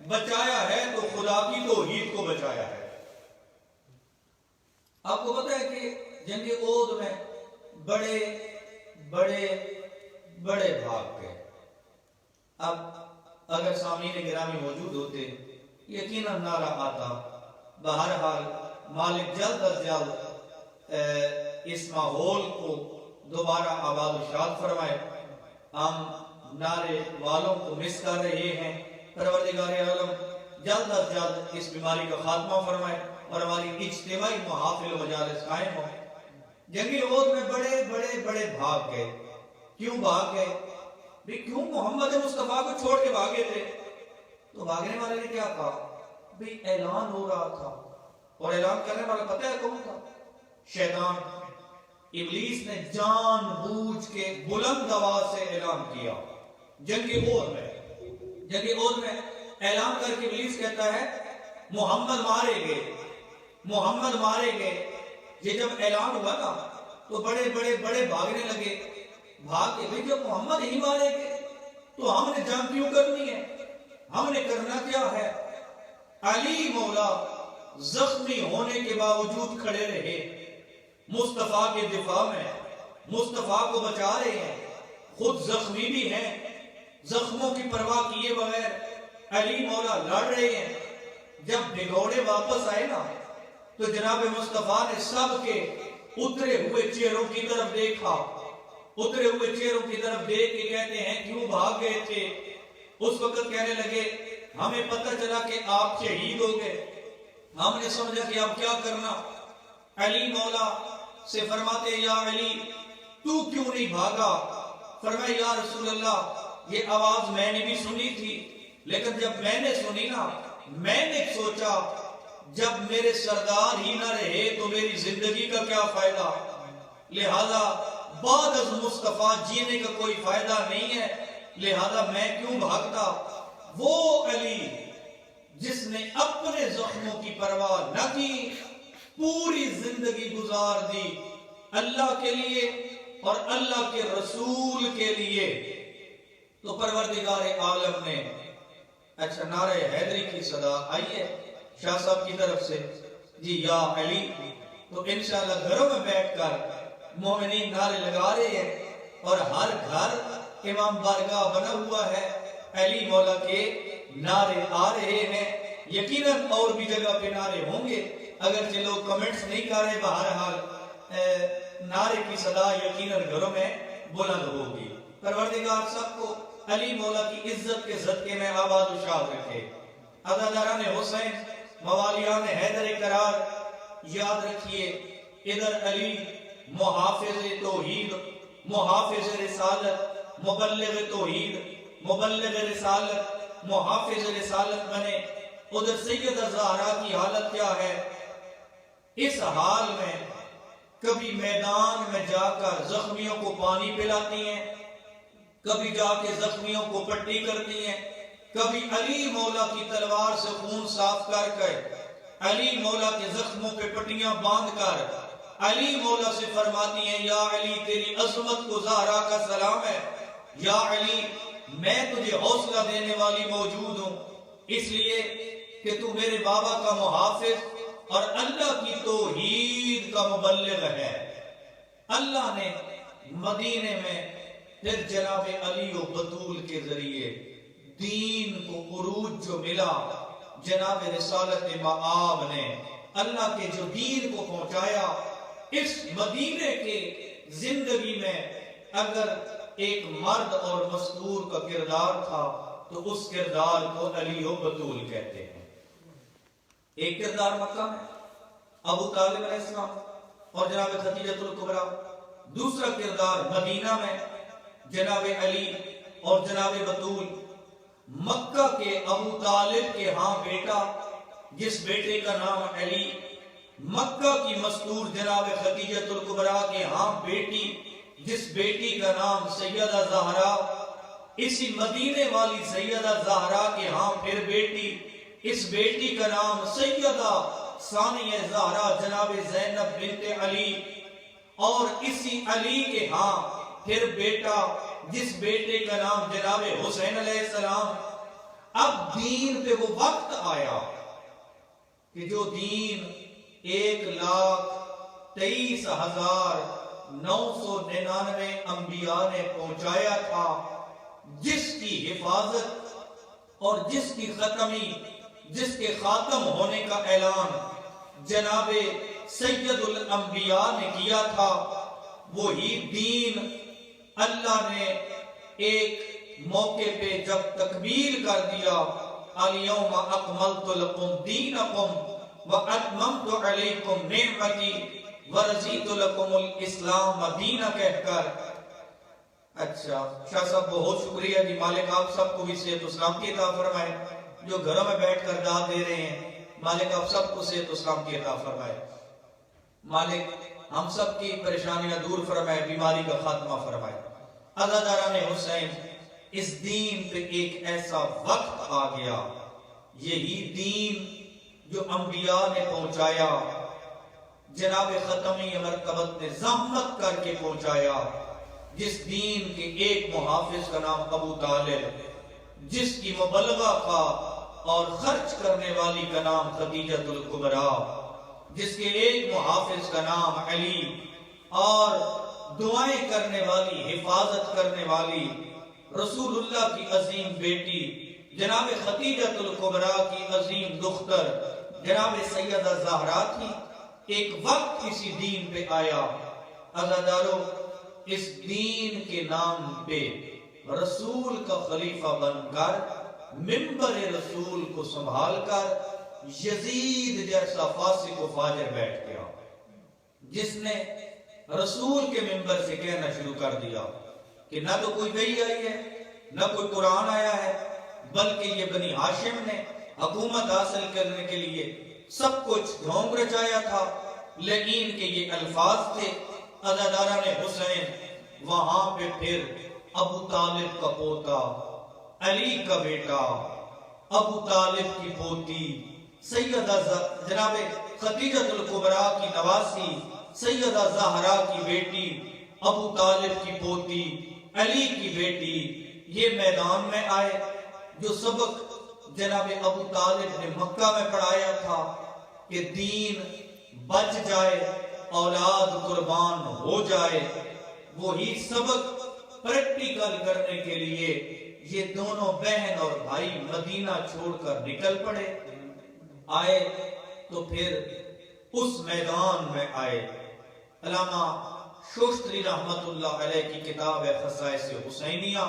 بچایا ہے تو خدا کی توحید کو بچایا ہے۔ آپ کو پتہ ہے کہ جنگ احد میں بڑے بڑے بڑے بھاگ گئے۔ اب اگر سامعین گرامی موجود ہوتے یقیناً نعرہ آتا، بہرحال مالک جلد از جلد اس ماحول کو دوبارہ آباد و شاد فرمائے۔ ہم نعرے والوں کو مس کر رہے ہیں، پروردگار عالم جلد از جلد اس بیماری کا خاتمہ فرمائے اور ہماری اجتماعی محافل و مجالس قائم ہو۔ جنگ احد میں بڑے بڑے بڑے بھاگ گئے۔ کیوں بھاگ گئے؟ بھی کیوں محمد مصطفیٰ کو چھوڑ کے بھاگے تھے؟ تو بھاگنے والے نے کیا کہا؟ بھی اعلان ہو رہا تھا، اور اعلان کرنے والا پتہ ہے کون تھا؟ شیطان، ابلیس نے جان بوجھ کے بلند آواز سے اعلان کیا جنگ احد میں اعلان کر کے ابلیس کہتا ہے محمد مارے گئے، محمد مارے گئے۔ یہ جب اعلان ہوا نا تو بڑے بڑے بڑے بھاگنے لگے، بھاگ کے بھی جب محمد ہی مارے گئے تو ہم نے جنگ کیوں کرنی ہے؟ ہم نے کرنا کیا ہے؟ علی مولا زخمی ہونے کے باوجود کھڑے رہے، مصطفیٰ کے دفاع میں، مصطفیٰ کو بچا رہے ہیں، خود زخمی بھی ہیں، زخموں کی پرواہ کیے بغیر علی مولا لڑ رہے ہیں۔ جب بھگوڑے واپس آئے نا تو جناب مصطفیٰ نے سب کے اترے ہوئے چہروں کی طرف دیکھا، اترے ہوئے چہروں کی طرف دیکھ کے کہتے ہیں کیوں بھاگ گئے تھے؟ اس وقت کہنے لگے ہمیں پتہ چلا کہ آپ شہید ہو گئے، ہم نے سمجھا کہ اب کیا کرنا۔ علی مولا سے فرماتے یا علی تو کیوں نہیں بھاگا؟ فرمایا یا رسول اللہ یہ آواز میں نے بھی سنی تھی، لیکن جب میں نے سنی نا میں نے سوچا جب میرے سردار ہی نہ رہے تو میری زندگی کا کیا فائدہ، لہذا بعد از مصطفیٰ جینے کا کوئی فائدہ نہیں ہے، لہذا میں کیوں بھاگتا۔ وہ علی جس نے اپنے زخموں کی پرواہ نہ کی، پوری زندگی گزار دی اللہ کے لیے اور اللہ کے رسول کے لیے، تو پروردگار عالم نے اچھا نعرہ حیدری کی صدا آئی ہے شاہ صاحب کی طرف سے، جی یا علی، تو انشاءاللہ گھروں میں بیٹھ کر مومنین نعرے لگا رہے ہیں اور ہر گھر امام بارگاہ بنا ہوا ہے، علی مولا کے نعرے آ رہے ہیں۔ یقیناً اور بھی جگہ پہ نعرے ہوں گے، اگرچہ لوگ کمنٹس نہیں کر رہے، بہرحال نعرے کی صدا یقیناً گھروں میں بلند ہوگی۔ پروردگار سب کو علی مولا کی عزت کے صدقے میں آباد و شاد رکھے۔ عزاداران حسین، موالیان حیدر کرار، یاد رکھیے ادھر علی محافظ توحید، محافظ رسالت، مبلغ توحید، مبلغ رسالت، محافظ رسالت بنے، ادھر سیدہ زہرا کی حالت کیا ہے؟ اس حال میں کبھی میدان میں جا کر زخمیوں کو پانی پلاتی ہیں، کبھی جا کے زخمیوں کو پٹی کرتی ہیں، کبھی علی مولا کی تلوار سے خون صاف کر کر علی مولا کے زخموں پہ پٹیاں باندھ کر علی مولا سے فرماتی ہیں یا علی تیری عظمت کو زہرا کا سلام ہے، یا علی میں تجھے حوصلہ دینے والی موجود ہوں، اس لیے کہ تو میرے بابا کا محافظ اور اللہ کی توحید کا مبلغ ہے۔ اللہ نے مدینے میں پھر جناب علی و بطول کے ذریعے دین کو عروج جو ملا، جناب رسالت مآب نے اللہ کے جو دین کو پہنچایا، اس مدینے کے زندگی میں اگر ایک مرد اور مستور کا کردار تھا تو اس کردار کو علی و بطول کہتے ہیں۔ ایک کردار مکہ میں ابو طالب علیہ السلام، اور جناب خدیجۃ الکبریٰ. دوسرا کردار مدینہ میں جناب علی اور جناب بطول. مکہ کے ابو طالب کے ہاں بیٹا جس بیٹے کا نام علی. مکہ کی مستور جناب خدیجۃ الکبریٰ کے ہاں بیٹی جس بیٹی کا نام سیدہ زہرا. اسی مدینے والی سیدہ زہرا کے ہاں پھر بیٹی, اس بیٹی کا نام سیدہ ثانیہ زہرا جناب زینب بنت علی. اور اسی علی کے ہاں پھر بیٹا جس بیٹے کا نام جناب حسین علیہ السلام. اب دین پہ وہ وقت آیا کہ جو دین 1,23,999 انبیاء نے پہنچایا تھا, جس کی حفاظت اور جس کی ختمی, جس کے خاتم ہونے کا اعلان جناب سید الانبیاء نے کیا تھا, وہی دین اللہ نے ایک موقع پہ جب تکمیل کر دیا, الیوم اکملت لکم دینکم واتممت علیکم نعمتی ورضیت لکم الاسلام دینا کہہ کر. اچھا شاہ صاحب بہت شکریہ جی, مالک آپ سب کو بھی صحت و سلامتی عطا فرمائے. جو گھروں میں بیٹھ کر دعا دے رہے ہیں, مالک آپ سب کو صحت و سلامتی عطا فرمائے. مالک ہم سب کی پریشانیاں دور فرمائے, بیماری کا خاتمہ فرمائے. عزاداران حسین, اس دین پہ ایک ایسا وقت آ گیا, یہی دین جو انبیاء نے پہنچایا, جناب ختمی مرتبت نے زحمت کر کے پہنچایا, جس دین کے ایک محافظ کا نام ابو طالب, جس کی مبلغہ کا اور خرچ کرنے والی کا نام خدیجۃ الکبریٰ, جس کے ایک محافظ کا نام علی, اور دعائیں کرنے والی, حفاظت کرنے والی رسول اللہ کی عظیم بیٹی جناب خدیجۃ الکبریٰ کی عظیم دختر جناب سیدہ زہرا تھی. ایک وقت اسی دین پہ آیا. عزادارو, اس دین کے نام پہ رسول کا خلیفہ بن کر, منبر رسول کو سنبھال کر یزید جیسا فاسق و فاجر بیٹھ گیا, جس نے رسول کے منبر سے کہنا شروع کر دیا کہ نہ تو کوئی وحی آئی ہے, نہ کوئی قرآن آیا ہے, بلکہ یہ بنی ہاشم نے حکومت حاصل کرنے کے لیے سب کچھ ڈھونگ رچایا تھا. لیکن کہ یہ الفاظ تھے. عزاداران حسین, وہاں پہ پھر ابو طالب کا پوتا, علی کا بیٹا, ابو طالب کی پوتی سیدہ جناب خدیجۃ الکبریٰ کی نواسی سیدہ زہرا کی بیٹی, ابو طالب کی پوتی, علی کی بیٹی, یہ میدان میں آئے. جو سبق جناب ابو طالب نے مکہ میں پڑھایا تھا کہ دین بچ جائے, اولاد قربان ہو جائے, وہی سبق پریکٹیکل کرنے کے لیے یہ دونوں بہن اور بھائی مدینہ چھوڑ کر نکل پڑے. آئے تو پھر اس میدان میں آئے. علامہ شوشتری رحمت اللہ علیہ کی کتاب ہے خصائص حسینیہ,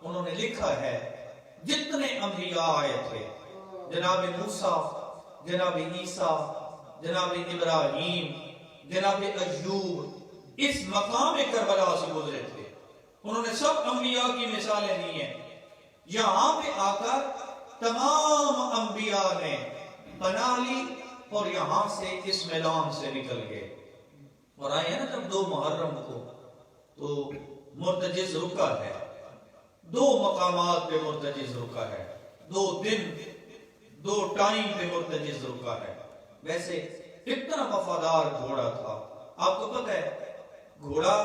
انہوں نے لکھا ہے جتنے انبیاء آئے تھے, جناب موسیٰ, جناب عیسیٰ, جناب ابراہیم, جناب ایوب, اس مقام کربلا سے گزرے تھے. انہوں نے سب انبیاء کی مثالیں دی ہیں. یہاں پہ آ کر تمام انبیاء نے پناہ لی اور یہاں سے اس میدان سے نکل گئے. اور آئے ہیں نا جب 2 محرم کو, تو مرتجز رکا ہے, 2 مقامات پہ مرتجز رکا ہے, 2 دن 2 ٹائم پہ مرتجز رکا ہے. ویسے اتنا وفادار گھوڑا تھا. آپ کو پتہ ہے گھوڑا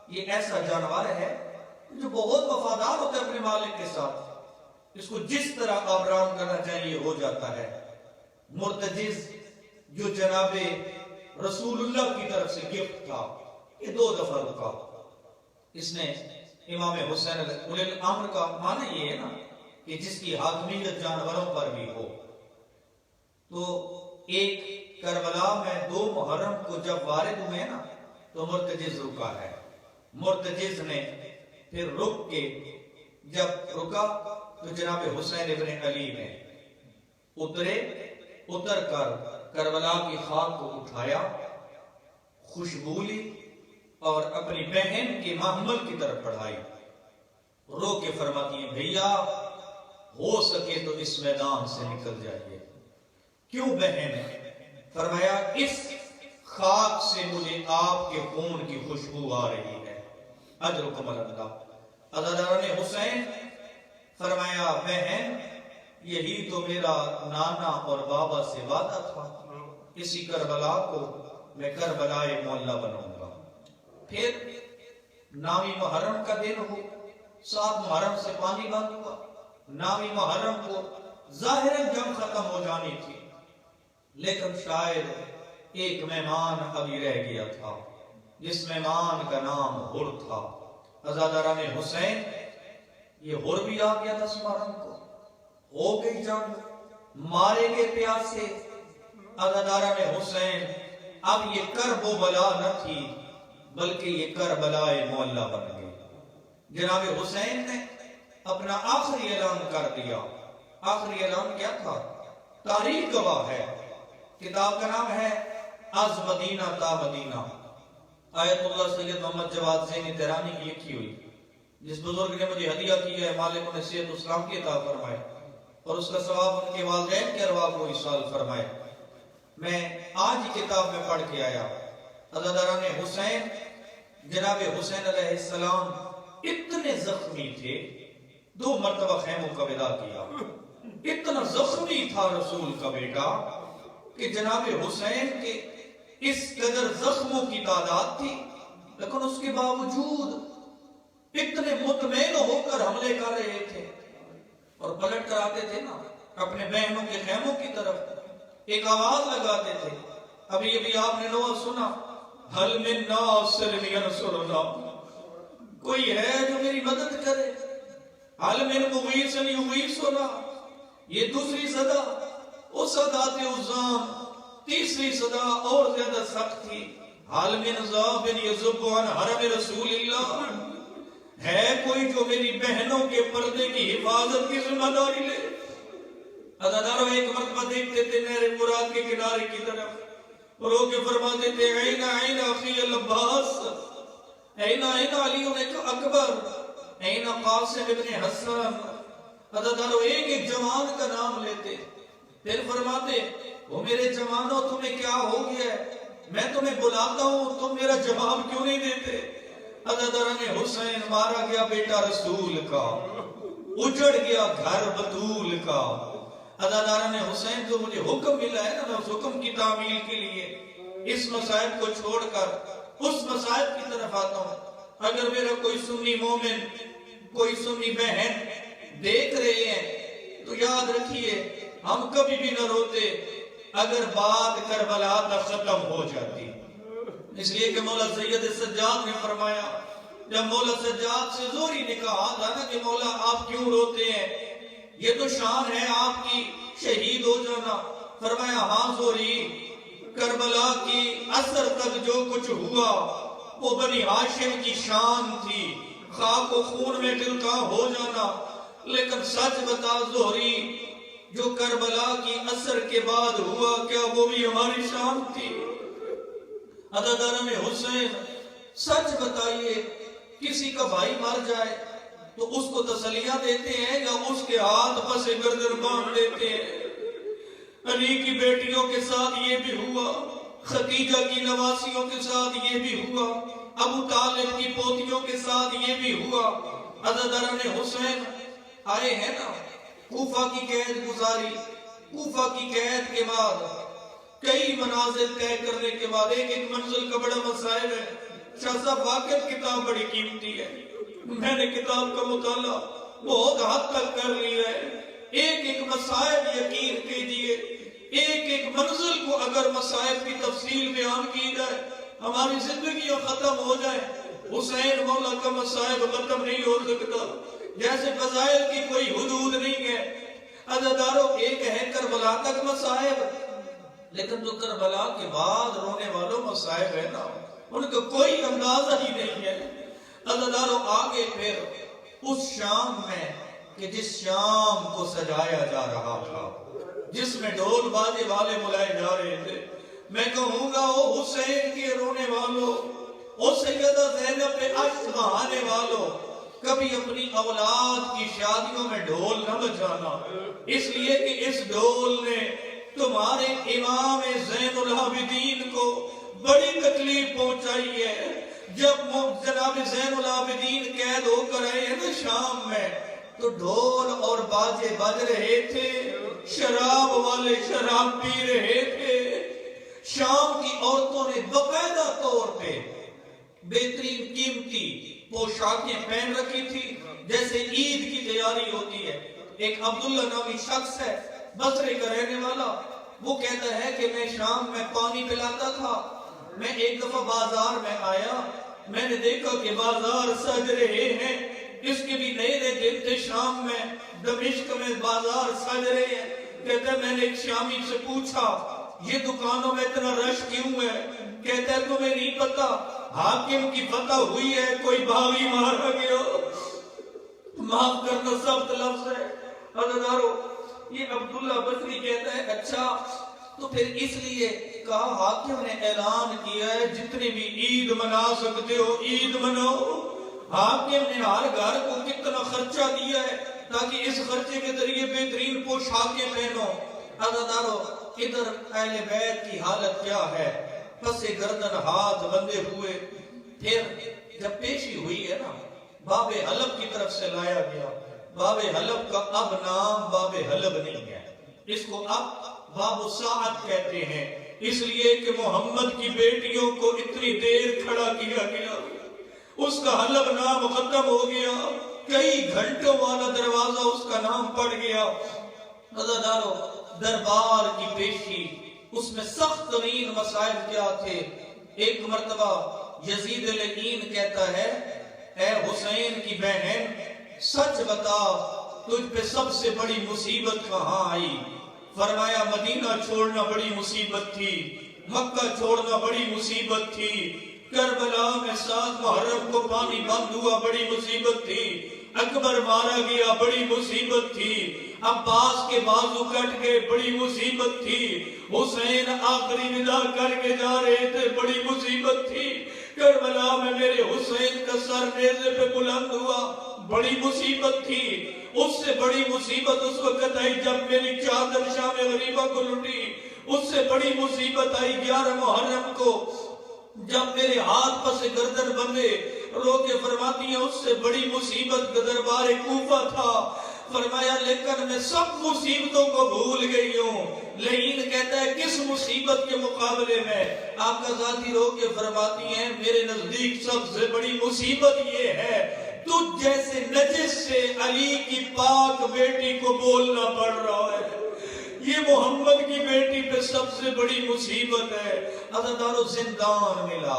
یہ ایسا جانور ہے جو بہت وفادار ہوتا ہے اپنے مالک کے ساتھ, اس کو جس طرح آرام کرنا چاہیے ہو جاتا ہے. مرتجز جو جناب رسول اللہ کی طرف سے گفٹ تھا, یہ 2 دفعہ رکا. اس نے امام حسین اولی الامر کا معنی یہ ہے نا کہ جس کی حاکمیت جانوروں پر بھی ہو. تو ایک کربلا میں 2 محرم کو جب وارد ہوئے نا تو مرتجز رکا ہے. مرتجز نے پھر رک کے جب رکا تو جناب حسین ابن علی نے اتر کر کربلا کی خاک کو اٹھایا خوشبو لی اور اپنی بہن کے محمل کی طرف بڑھائی. رو کے فرماتی ہیں بھیا ہو سکے تو اس میدان سے نکل جائیے. کیوں بہن؟ فرمایا اس خاک سے مجھے آپ کے خون کی خوشبو آ رہی ہے. اجرکم اللہ. عزاداران حسین فرمایا بہن یہی تو میرا نانا اور بابا سے وعدہ تھا، اسی کربلا کو میں کربلائے معلیٰ بناؤں گا. پھر 9 محرم کا دن ہو، 7 محرم سے پانی بند ہوا. 9 محرم کو ظاہر جنگ ختم ہو جانی تھی، لیکن شاید ایک مہمان ابھی رہ گیا تھا جس مہمان کا نام ہر تھا. عزاداران حسین یہ ہر بھی آ گیا 10 محرم کو. ہو گئی جنگ، مارے گئے پیاسے. عزاداران حسین اب یہ کرب و بلا نہ تھی بلکہ یہ کربلائے معلیٰ بن گئی. جناب حسین نے اپنا آخری اعلان کر دیا. آخری اعلان کیا تھا؟ تاریخ گواہ ہے. کتاب کا نام ہے از مدینہ تا مدینہ. آیت اللہ سید محمد جواد زینی تہرانی کی لکھی ہوئی، جس بزرگ نے مجھے ہدیہ کی ہے، مالک نے صحت اسلام کی عطا فرمائے اور اس کا ثواب ان کے والدین کے ارواح کو ایصال فرمائے. میں آج ہی کتاب میں پڑھ کے آیا. عزاداران حسین، جناب حسین علیہ السلام اتنے زخمی تھے، 2 مرتبہ خیموں کا ودا کیا. اتنا زخمی تھا رسول کا بیٹا کہ جناب حسین کے اس قدر زخموں کی تعداد تھی، لیکن اس کے باوجود اتنے مطمئن ہو کر حملے کر رہے تھے اور پلٹ کر آتے تھے نا اپنے بہنوں کے خیموں کی طرف. ایک آواز لگاتے تھے. ابھی ابھی آپ نے نوح سنا، حل من ناصر ینصرنا، کوئی ہے جو میری مدد کرے. حل من مغیث یغیثنا، یہ دوسری صدا. وہ صدات عظام، تیسری صدا اور زیادہ سخت تھی. حل من ذاب یذب عن حرم رسول اللہ، ہے کوئی جو میری بہنوں کے پردے کی حفاظت کی ذمہ داری لے. عزاداروں ایک مرتبہ دیکھتے تھے نہر فرات کے کنارے کی طرف، رو کے فرماتے تھے عین عین اخی العباس، عین عین علی اکبر، عین قاسم ابن حسن. عزاداروں ایک ایک جوان کا نام لیتے، پھر فرماتے وہ میرے جوانوں تمہیں کیا ہو گیا ہے؟ میں تمہیں بلاتا ہوں تم میرا جواب کیوں نہیں دیتے؟ عزاداران حسین مارا گیا بیٹا رسول کا، اجڑ گیا گھر بطول کا. عزاداران حسین جو مجھے حکم ملا ہے نا، میں اس حکم کی تعمیل کے لیے اس مصائب کو چھوڑ کر اس مصائب کی طرف آتا ہوں. اگر میرا کوئی سنی مومن، کوئی سنی بہن دیکھ رہے ہیں تو یاد رکھیے ہم کبھی بھی نہ روتے اگر بات کربلا تک ختم ہو جاتی. اس لیے کہ مولا سید سجاد نے فرمایا، جب مولا سجاد سے زوری نے کہا تھا نا کہ مولا آپ کیوں روتے ہیں، یہ تو شان ہے آپ کی شہید ہو جانا. فرمایا ہاں زوری، کربلا کی اثر تک جو کچھ ہوا وہ بنی ہاشم کی شان تھی، خاک و خون میں ڈلتا ہو جانا. لیکن سچ بتا زہری، جو کربلا کی اثر کے بعد ہوا کیا وہ بھی ہماری شان تھی؟ عزاداران حسین سچ بتائیے، کسی کا بھائی مر جائے تو اس کو تسلیاں دیتے ہیں یا اس کے ہاتھ پسے گردن باندھ دیتے ہیں؟ علی کی بیٹیوں کے ساتھ یہ بھی ہوا، خدیجہ کی نواسیوں کے ساتھ یہ بھی ہوا، ابو طالب کی پوتیوں کے ساتھ یہ بھی ہوا. عزاداران حسین آئے ہیں نا، کوفہ کی قید گزاری، کوفہ کی قید کے بعد کئی منازل طے کرنے کے بعد ایک ایک منزل کا بڑا مسائل ہے. شاہ صاحب واقعی کتاب بڑی قیمتی ہے، میں نے کتاب کا مطالعہ بہت حد تک کر لیا ہے. ایک ایک مسائل یقین کیجئے، ایک ایک منزل کو اگر مسائل کی تفصیل بیان کی جائے ہماری زندگیاں ختم ہو جائیں. حسین مولا کا مسائل ختم نہیں ہو سکتا، جیسے فضائل کی کوئی حدود نہیں ہے. عزاداروں ایک ہے کربلا تک مسائل، لیکن جو کربلا کے بعد رونے والوں مسائب ہے نا، ان کا کوئی اندازہ ہی نہیں ہے. عزاداروں آگے پھر اس شام میں کہ جس شام کو سجایا جا رہا تھا، جس میں ڈھول باجے والے بلائے جا رہے تھے، میں کہوں گا او حسین کے رونے والوں، او سیدہ زینب پہ اشک بہانے والوں، کبھی اپنی اولاد کی شادیوں میں ڈھول نہ بجانا، اس لیے کہ اس ڈھول نے تمہارے امام زین العابدین کو بڑی تکلیف پہنچائی ہے۔ جب جناب زین العابدین قید ہو کر آئے ہیں نا شام میں، تو ڈھول اور باجے بج رہے تھے، شراب والے شراب پی رہے تھے، شام کی عورتوں نے باقاعدہ طور پہ بہترین قیمتی پوشاکیں پہن رکھی تھی، جیسے عید کی تیاری ہوتی ہے۔ ایک عبداللہ نامی شخص ہے، بصرے کا رہنے والا، وہ کہتا ہے کہ میں شام میں پانی پلاتا تھا، میں ایک دفعہ بازار میں آیا، میں نے دیکھا کہ بازار سج رہے ہیں، اس کے بھی نئے نئے دن تھے، شام میں دمشق میں بازار سج رہے ہیں۔ کہتا ہے میں نے ایک شامی سے پوچھا یہ دکانوں میں اتنا رش کیوں ہے؟ کہتا ہے تمہیں نہیں پتا، حاکم کی فتح ہوئی ہے، کوئی باغی مارا گیا۔ معاف کرنا سخت لفظ ہے عزیزارو، یہ عبداللہ بصری کہتا ہے اچھا تو پھر اس لیے کہا حاکم نے اعلان کیا ہے جتنی بھی عید منا سکتے ہو عید مناؤ۔ حاکم نے ہر گھر کو کتنا خرچہ دیا ہے تاکہ اس خرچے کے ذریعے بہترین پوشاکیں پہنو۔ عزیزارو ادھر اہل بیت کی حالت کیا ہے؟ پس گردن ہاتھ بندے ہوئے، پھر جب پیشی ہوئی ہے نا، باب حلب کی طرف سے لایا گیا۔ باب حلب کا اب نام باب حلب نہیں ہے، اس کو اب باب ساعت کہتے ہیں، اس لیے کہ محمد کی بیٹیوں کو اتنی دیر کھڑا کیا گیا، اس کا حلب نام ختم ہو گیا، کئی گھنٹوں والا دروازہ اس کا نام پڑ گیا۔ عزیزارو دربار کی پیشی، اس میں سخت ترین مسائل کیا تھے؟ ایک مرتبہ یزید لعین کہتا ہے اے حسین کی بہن سچ بتا تجھ پہ سب سے بڑی مصیبت کہاں آئی؟ فرمایا مدینہ چھوڑنا بڑی مصیبت تھی، مکہ چھوڑنا بڑی مصیبت تھی، کربلا میں 7 محرم کو پانی بند ہوا بڑی مصیبت تھی، اکبر مارا گیا بڑی مصیبت تھی، عباس کے بازو کٹ گئے بڑی مصیبت تھی، حسین آخری ودا کر کے جا رہے تھے بڑی مصیبت تھی، کربلا میں میرے حسین کا سر نیزے پہ بلند ہوا بڑی مصیبت تھی، اس سے بڑی مصیبت اس وقت آئی جب میری چادر شام غریبہ کو لٹی، اس سے بڑی مصیبت آئی 11 محرم کو جب میرے ہاتھ پس گردن بندے رو کے فرماتی ہیں، اس سے بڑی مصیبت دربار کوفہ تھا۔ فرمایا لیکن میں سب مصیبتوں کو بھول گئی ہوں۔ لعین کہتا ہے کس مصیبت کے مقابلے میں؟ آقا ذاتی رو کے فرماتی ہیں میرے نزدیک سب سے بڑی مصیبت یہ ہے تجھ جیسے نجس سے علی کی پاک بیٹی کو بولنا پڑ رہا ہے، یہ محمد کی بیٹی پہ سب سے بڑی مصیبت ہے۔ عزیزارو زندان ملا،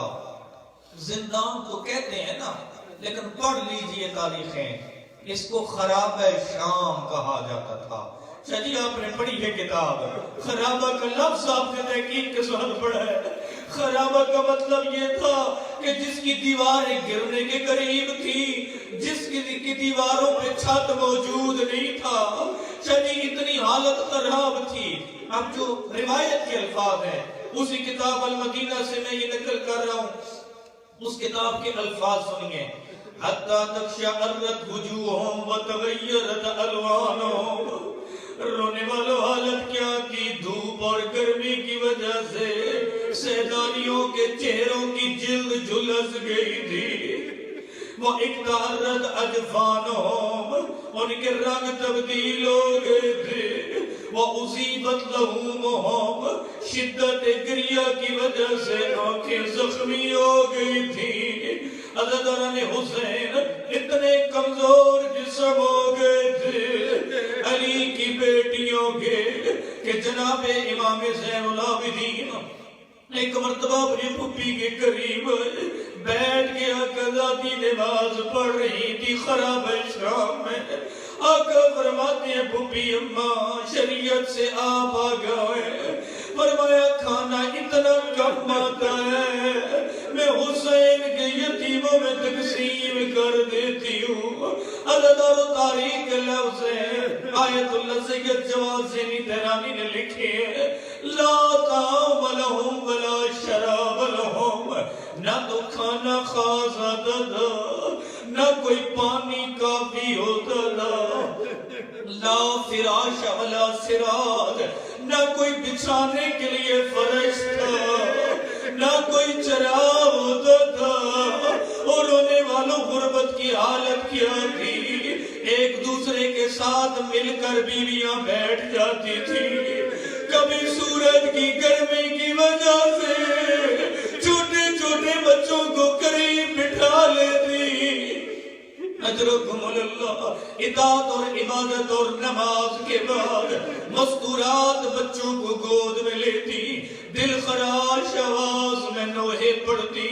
زندان تو کہتے ہیں نا لیکن پڑھ لیجئے تاریخیں، اس کو خرابہ شام کہا جاتا تھا۔ چلیے آپ نے پڑھی ہے کتاب، خرابہ کا لفظ آپ نے تحقیق کے ساتھ پڑھا ہے۔ خرابہ کا مطلب یہ تھا کہ جس کی دیواریں گرنے کے قریب تھی، جس کی دیواروں پہ چھت موجود نہیں تھا، چلیے اتنی حالت خراب تھی۔ اب جو روایت کے الفاظ ہیں اسی کتاب المدینہ سے میں یہ نقل کر رہا ہوں، اس کتاب کے الفاظ سنیے۔ حتی تقشعرت وجوہہم وتغیرت الوانہم، رونے والوں حالت کیا کی، دھوپ اور گرمی کی وجہ سے سیدانیوں کے چہروں کی جلد جھلس گئی تھی۔ وَإِقْتَعَرَّتْ أَجْفَانُهُمْ، ان کے رنگ تبدیل ہو گئے تھے۔ وَأُصِيبَتْ لَهُمُهُمْ، شدت گریہ کی وجہ سے آنکھیں زخمی ہو گئی تھی۔ عزیزان حسین اتنے کمزور جسم ہو گئے تھے علی کی بیٹیوں کے کہ جناب امام زین العابدین ایک مرتبہ اپنی پھپھی کے قریب بیٹھ کے آقا ذاتی نماز پڑھ رہی تھی خرابہ شام میں۔ آقا فرماتے ہیں پھپھی اماں شریعت سے آپ آ گئے، فرمایا کھانا اتنا کم آتا ہے میں حسین کے یتیموں میں تقسیم کر دیتی ہوں۔ عزیزان تاریخ کے لفظ ہے، آیت اللہ سید جواد زینی تہرانی نے لکھے لا طعام لہم کھانا کھا سکتا تھا، نہ کوئی پانی کا بھی ہوتا تھا، لا فراش ولا سراج، نہ کوئی بچھانے کے لیے فرش تھا، نہ کوئی چراغ ہوتا تھا، اور رونے والوں غربت کی حالت کیا تھی، ایک دوسرے کے ساتھ مل کر بیویاں بیٹھ جاتی تھی، کبھی سورج کی گرمی کی وجہ سے چھوٹے چھوٹے بچوں کو قریب بٹھا لیتی، اجرکم اللہ، اطاعت اور عبادت اور نماز کے بعد مستورات بچوں کو گود میں لیتی، دل خراش آواز میں نوحے پڑھتی،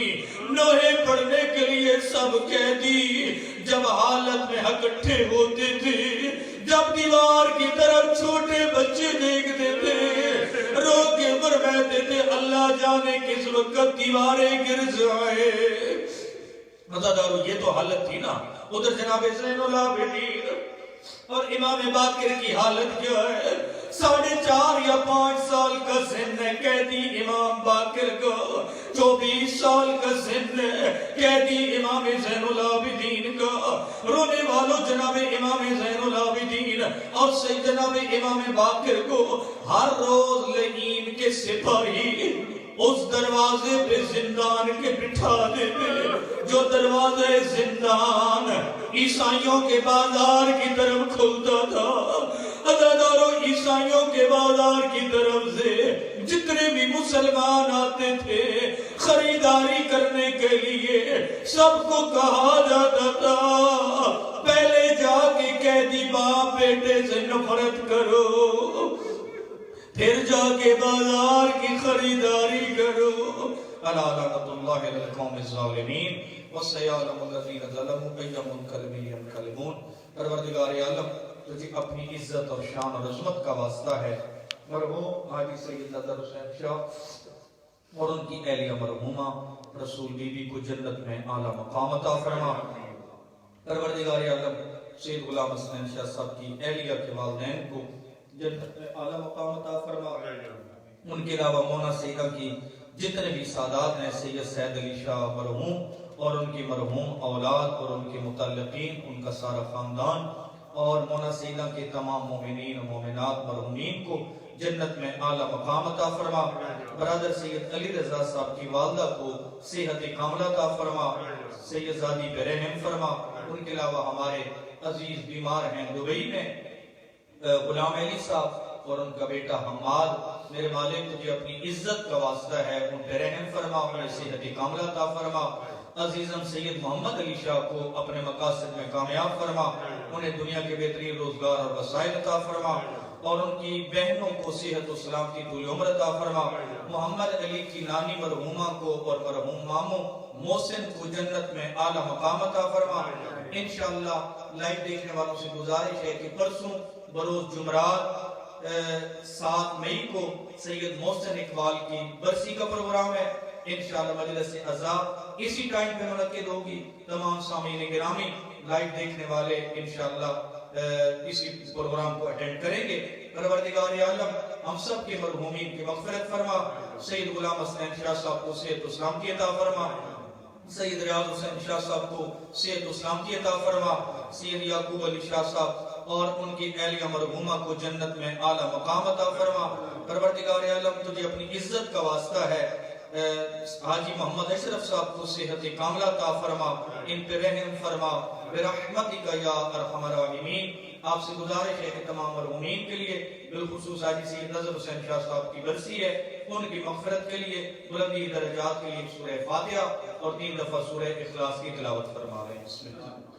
نوحے پڑھنے کے لیے سب قیدی جب حالت میں اکٹھے ہوتے تھے، جب دیوار کی طرف چھوٹے بچے دیکھتے تھے، رو کے فرماتے تھے اللہ جانے کس وقت دیواریں گر جائے۔ مزادارو یہ تو حالت تھی نا، ادھر جناب زین العابدین اور امام باقر کی حالت کیا ہے؟ 4.5 یا 5 سال کا سن ہے قیدی امام باقر کا، 24 سال کا سن ہے قیدی امام زین العابدین کا، رونے والوں جناب امام زین العابدین اور سید جناب امام باقر کو ہر روز لعین کے سپاہی اس دروازے پہ زندان کے بٹھا دیتے جو دروازے زندان عیسائیوں کے بازار کی طرف کھلتا تھا۔ عزادارو عیسائیوں کے بازار کی طرف سے جتنے بھی مسلمان آتے تھے خریداری کرنے کے لیے، سب کو کہا جاتا تھا پہلے جا کے قیدی باپ بیٹے سے نفرت کرو، پھر جا کے بازار کی خریداری کرو۔ الا لعنۃ اللہ علی القوم الظالمین وسیعلم الذین ظلموا ای منقلب ینقلبون۔ پروردگار عالم تجھے اپنی عزت اور شان اور عظمت کا واسطہ ہے، مرحوم حاجی سید نظر حسین شاہ اور ان کی اہلیہ مرحومہ رسول بی بی کو جنت میں اعلیٰ مقام عطا فرما۔ پروردگار عالم سید غلام حسین شاہ صاحب کی اہلیہ کے والدین کو جنت میں اعلیٰ مقام عطا فرما۔ ان کے علاوہ مونا سیدہ کی جتنے بھی سادات ہیں، سید سید علی شاہ مرحوم اور ان کی مرحوم اولاد اور ان کے متعلقین، ان کا سارا خاندان، اور مونا سیدہ کے تمام مومنین و مومنات مرحومین کو جنت میں اعلیٰ مقام عطا فرما۔ برادر سید علی رضا صاحب کی والدہ کو صحت کاملہ عطا فرما، سید زادی پہ رحم فرما۔ ان کے علاوہ ہمارے عزیز بیمار ہیں دبئی میں غلام علی صاحب اور ان کا بیٹا حماد، میرے مالک تجھے اپنی عزت کا واسطہ ہے ان پہ رحم فرما، انہیں صحت کاملہ عطا فرما۔ عزیزم سید محمد علی شاہ کو اپنے مقاصد میں کامیاب فرما، انہیں دنیا کے بہترین روزگار اور وسائل عطا فرما، اور ان کی بہنوں کو صحت و سلامتی طول عمر عطا فرما۔ محمد علی کی نانی مرحومہ کو اور مرحوم ماموں محسن کو جنت میں اعلیٰ مقام عطا فرما۔ انشاءاللہ لائیو دیکھنے والوں سے گزارش ہے کہ پرسوں بروز جمعرات 7 مئی کو سید محسن اقبال کی برسی کا پروگرام ہے، انشاءاللہ مجلس عزا اسی ٹائم پہ منعقد ہوگی۔ تمام سامعین گرامی لائیو دیکھنے والے انشاءاللہ اسی پروگرام کو اٹینڈ کریں گے۔ پروردگار عالم ہم سب کے مرحومین کی مغفرت فرما، سید غلام حسین شاہ صاحب کو صحت و سلامتی عطا فرما، سید ریاض حسین شاہ صاحب کو صحت و سلامتی عطا فرما، سید یعقوب علی شاہ صاحب اور ان کی اہلیہ مرحومہ کو جنت میں اعلیٰ مقام عطا فرما۔ پروردگار عالم تجھے اپنی عزت کا واسطہ ہے حاجی محمد اشرف صاحب کو صحت کاملہ عطا فرما، ان پہ رحم فرما برحمتک یا ارحم الراحمین۔ آپ سے گزارش ہے کہ تمام مرحومین کے لیے بالخصوص حاجی سید نظر حسین شاہ صاحب کی برسی ہے، ان کی مغفرت کے لیے بلندی درجات کے لیے سورہ فاتحہ اور 3 دفعہ سورہ اخلاص کی تلاوت فرما رہے ہیں۔ بسم اللہ۔